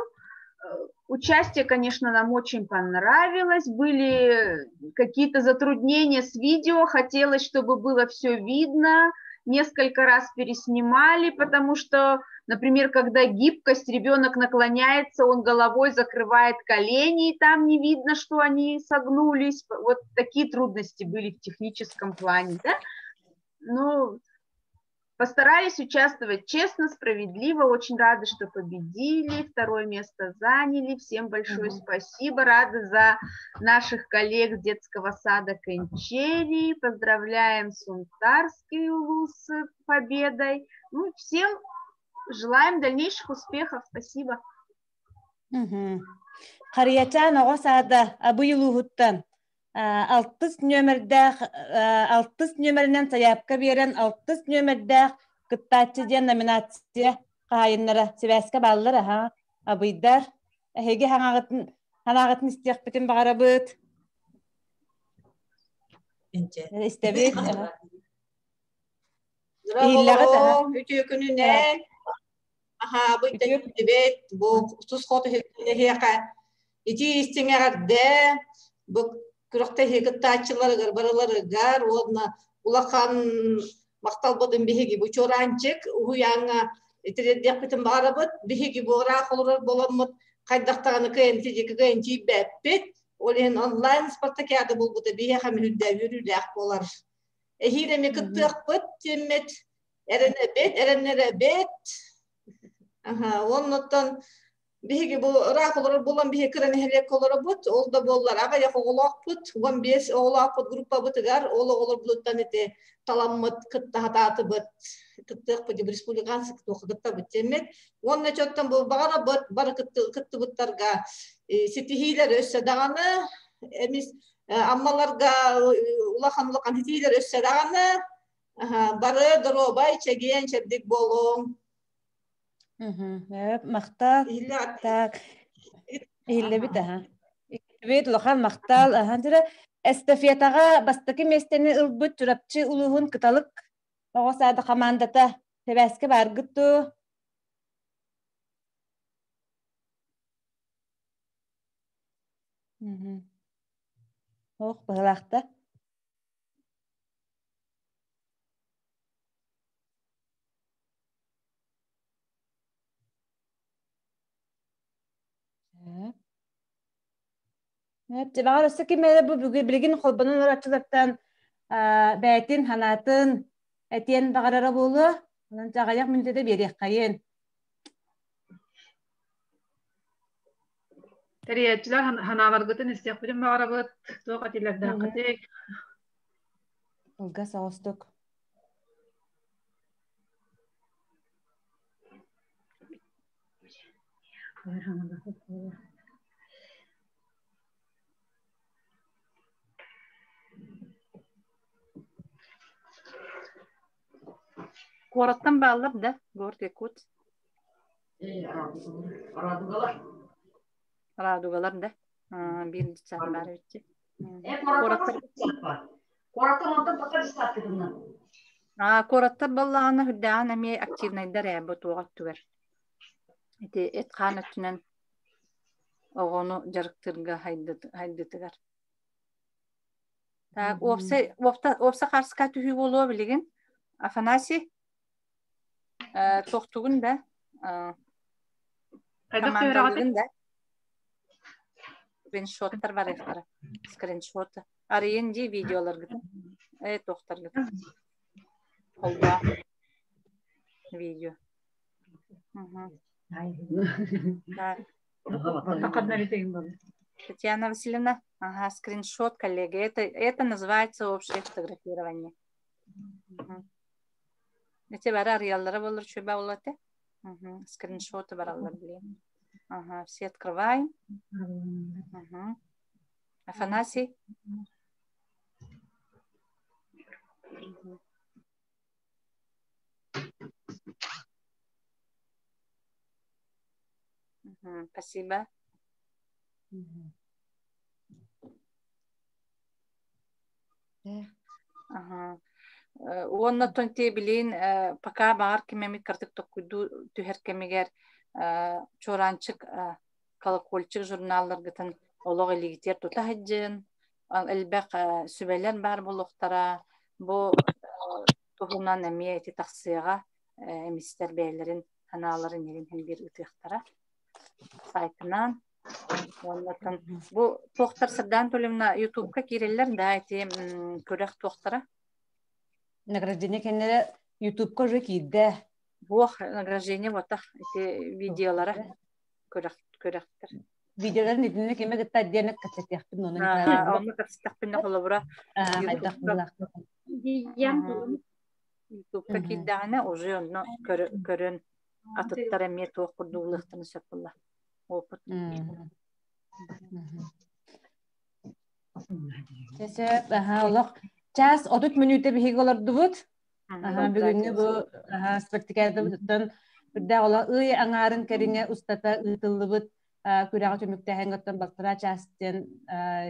Участие, конечно, нам очень понравилось. Были какие-то затруднения с видео. Хотелось, чтобы было все видно. Несколько раз переснимали, потому что, например, когда гибкость, ребенок наклоняется, он головой закрывает колени, и там не видно, что они согнулись. Вот такие трудности были в техническом плане. Да? Но постарались участвовать честно, справедливо. Очень рады, что победили, второе место заняли. Всем большое спасибо. Рады за наших коллег детского сада Кенчери. Поздравляем Сунтарский улус с победой. Ну, всем желаем дальнейших успехов. Спасибо. Харьячан оғасада абыйлуғыттан. 60 нөмірінен саяпқа берен 60 нөмірдәқ кыттатчы ден номинация қайынлары себәске балылары абыйдар. Әхеге ханағытын істеқ бітін бағара бұд. Істебет. Здраво, үті күнінен. Бұйты үтібет, бұл тұз қоты хеқа. Ити істеңерді, бұл күріқті хекіттачылары барыларыгар, одна улақан мақтал бұдың бігігі бұл чоранчық, ұғыяңа етередек бітін бары бұд, бігігі бұғыра қолырар боламыд, қайдақтағаны күйенті бәппет, олен онлайн спартакиады бұл бұды бігі қамы хүлді үрілдәк болар. Әхиреме күттіқ бұд, темет, әрінері бет, оннықтан Биһиги бу рахолор булан биһи кыран хелек колор бут, ол да боллар. Ага я хоголок бут, 15 олак бут группа бутыгар, олор булуттан эте таламмыт кытта хататы бут. Кыттык бу республикансы кытта бут темет. Онна чоттан бу багара бут, бар кытты буттарга ситихилер өссө даганы, эмис аммаларга улаханлыкан ситихилер өссө даганы, бары доробай чеген чебдик болуң. مختال تاك اللي بدها بيت لخان مختال هندرة استفيتها بس تكي مستني البت ربتي ولهون كتلك وقص هذا خماندته تباسك بارجتو هو بهلاخته Тибағар өсі кемелі бұл білген қолбының ұратшылықтан бәйтін, ханатын, әтен бағарара болу, жағаяқ мүндеді берек қайын. Тәрiyetçiler hanavаргытын істек білім бағара бұд, тоқ әтелерді қытек. Ұлға сауыстық. Кораттан bağlar da, гордый кут. Radugalar da. Bir saat var bitti. Кораттан онтан bakar saat kıdımdan. Korattar ballağına hüddağın emi aktivnayda rəbə tuğat tüver. Et qanatünen oğunu jarıktırga haydıtıgar. Tak, opsa qarska tühü oluyor bilgin. Afanasi toxtuğun da komandalığın da screenshotlar var efkara. Screenshot. Arayın di videolar gidin. Evet, toxtar gidin. Oldu. Video. Татьяна Васильевна, ага, скриншот, коллеги. Это называется общее фотографирование. Эти бара реаллары болыр, чөбе олаты. Скриншоты баралар білем. Ага, все открываем. Афанасий. Спасибо. Ага. Уонна тонте билин пока багар кемемит картык токуйду түһер кемегер чоранчык колокольчык журналлар гытын олог элигитер тута хаджын элбек сүбелер бар болуктара бу тухунан эмие эти таксыга эмистер бейлерин каналларын нерин хем бир ытыктара сайтынан оннотон бу тохтар Сырдан Төлөмна ютубка киреллер да эти көрөк тохтара Награждение кеннере ютубка уже кийде. Бох награждение вот эти видеолары көрөктөр. Видеоларын идинне кеме гытта отдельно каттыяктын онун. Оны каттыяктын холобура. Ютубка кийдагана уже онно көрөн атыттар эме тоок курдуулуктун сапылла. Опыт. Тесе олох час 30 минутта биһиги олордубут. Бүгүнү бу спектакльден бирдэ ола ый аңарын кериңе устата ытыллыбыт күрәгә төмөктәһен гаттан бактыра частен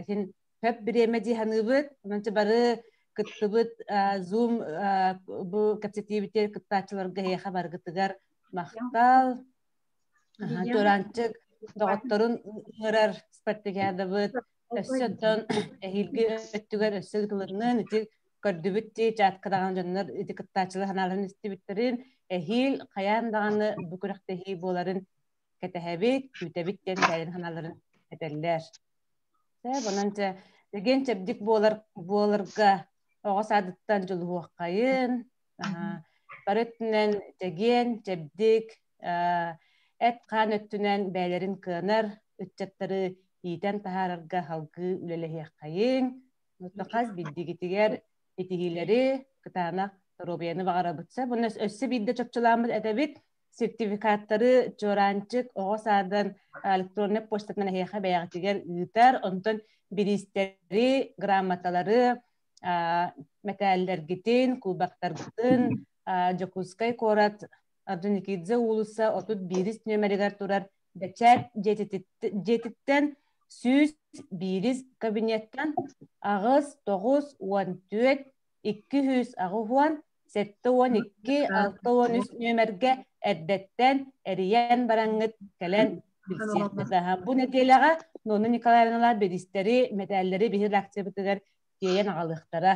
хин пеп биреме диханыбыт. Онча бары кыттыбыт зум бу капсетибите кыттачыларга хеха бар гытыгар мактал. Торанчык докторун ырар спектакльдебыт. Өссөттөн эхилги өттүгөр өссөл кылырнын ити көрдүбүтти чаткадаган жаннар ити кыттачылы ханаларын истибиттерин эхил каян даганы бүкүрөктеги боларын кетехебит күтебиттен кайын ханаларын этеллер. Бонанча деген чебдик боларга огос адыттан жолуаккайын барыттынан деген чебдик эт кан өттүнөн бээлерин кынар үтчаттары итен тахарарга халгы үлелехеккайын нутаказ биддигитигер этигилери кытаана робияны багарабытса буну өссө бидде чопчуламыз эдебит сертификаттары жоранчык огосадан электронный почтатан хеха баягытигер ытар онтон биристери грамоталары металлергитин кубактаргытын жокускай корат ардуникидзе улуса отут бирис нөмеригер турар дечат жетиттен Сүз бирис кабинеттен ағыз 9-14 200 ағуан 7-12-6-13 нөмерге әддеттен әриян бараңыт кәлен білсетті. Бұл нәтеліға Ноны Николаевналар берістері, металлері бейір ләкция бұтығар дейін ағалықтара.